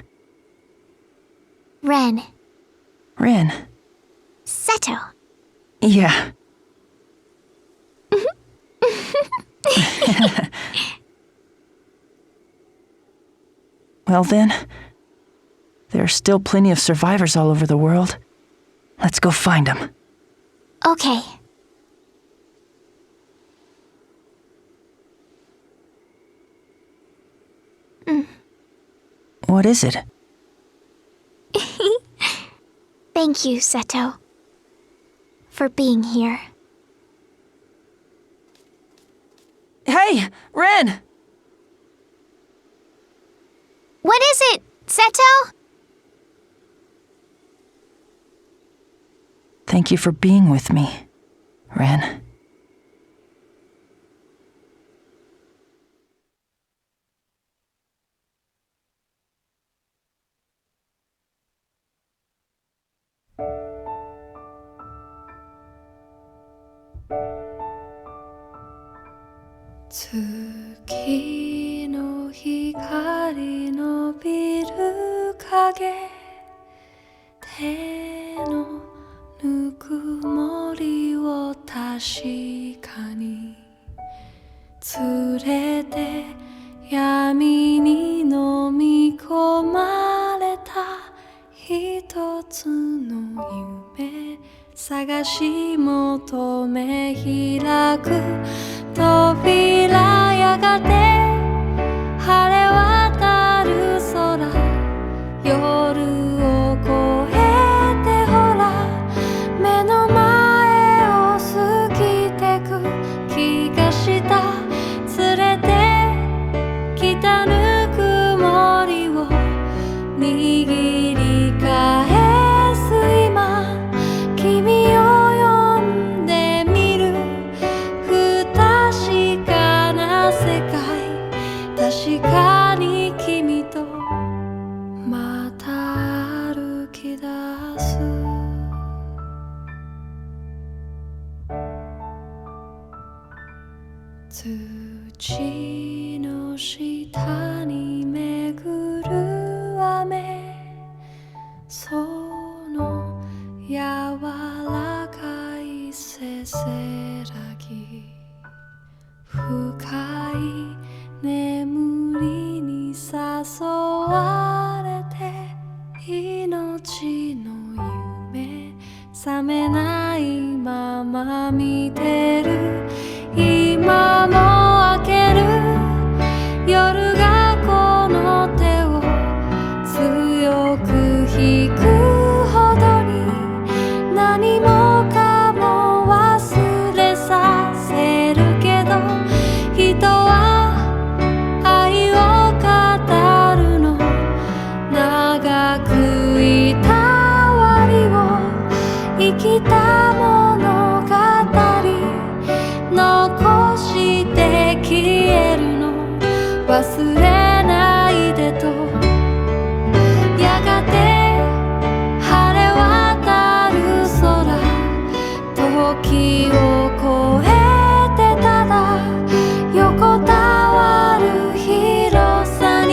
Ren. Ren. Seto. Yeah. Well then, there are still plenty of survivors all over the world. Let's go find them. Okay. What is it? Thank you, Seto, for being here. Hey, Ren! What is it, Seto? Thank you for being with me, Ren.月の光伸びる影手のぬくもりを確かに連れて闇に飲み込まれた一つの夢探し求め開く扉やがて晴れ渡る空夜を越えてほら目の前を過ぎてく気がした連れてきたぬくもりを握り返す今君を呼んでみる不確かな世界確かに君とまた歩き出す土の下に巡る雨その柔らかいせせらぎ深い眠りに誘われて命の夢覚めないまま見てる今も明ける夜がこの手を強く引くほどに何もかも忘れさせるけど人は愛を語るの長くいたわりを生きた物語残して消えるの忘れないでとやがて晴れ渡る空時を越えてただ横たわる広さに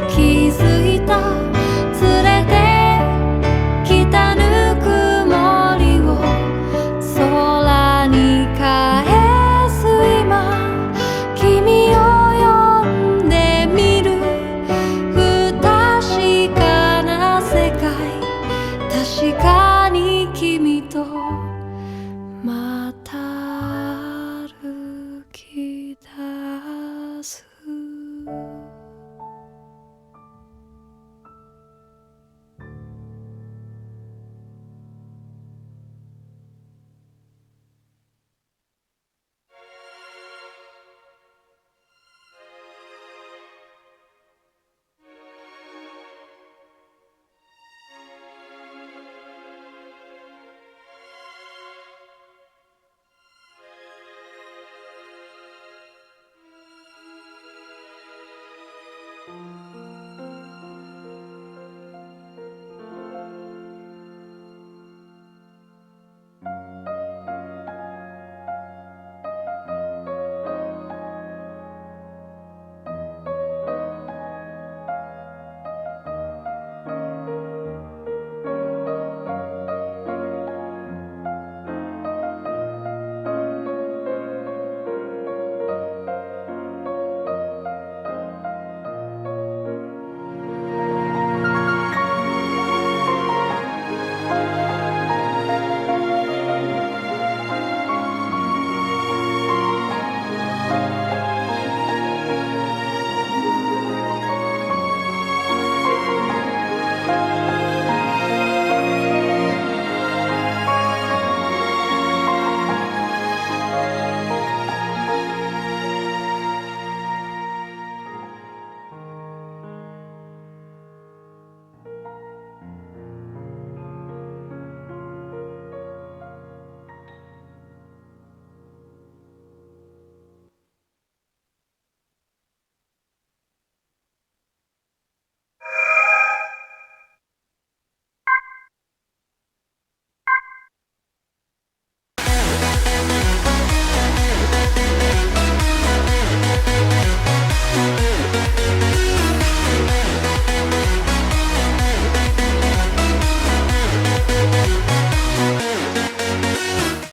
気づいた連れてきたぬくもりを空に返す今君を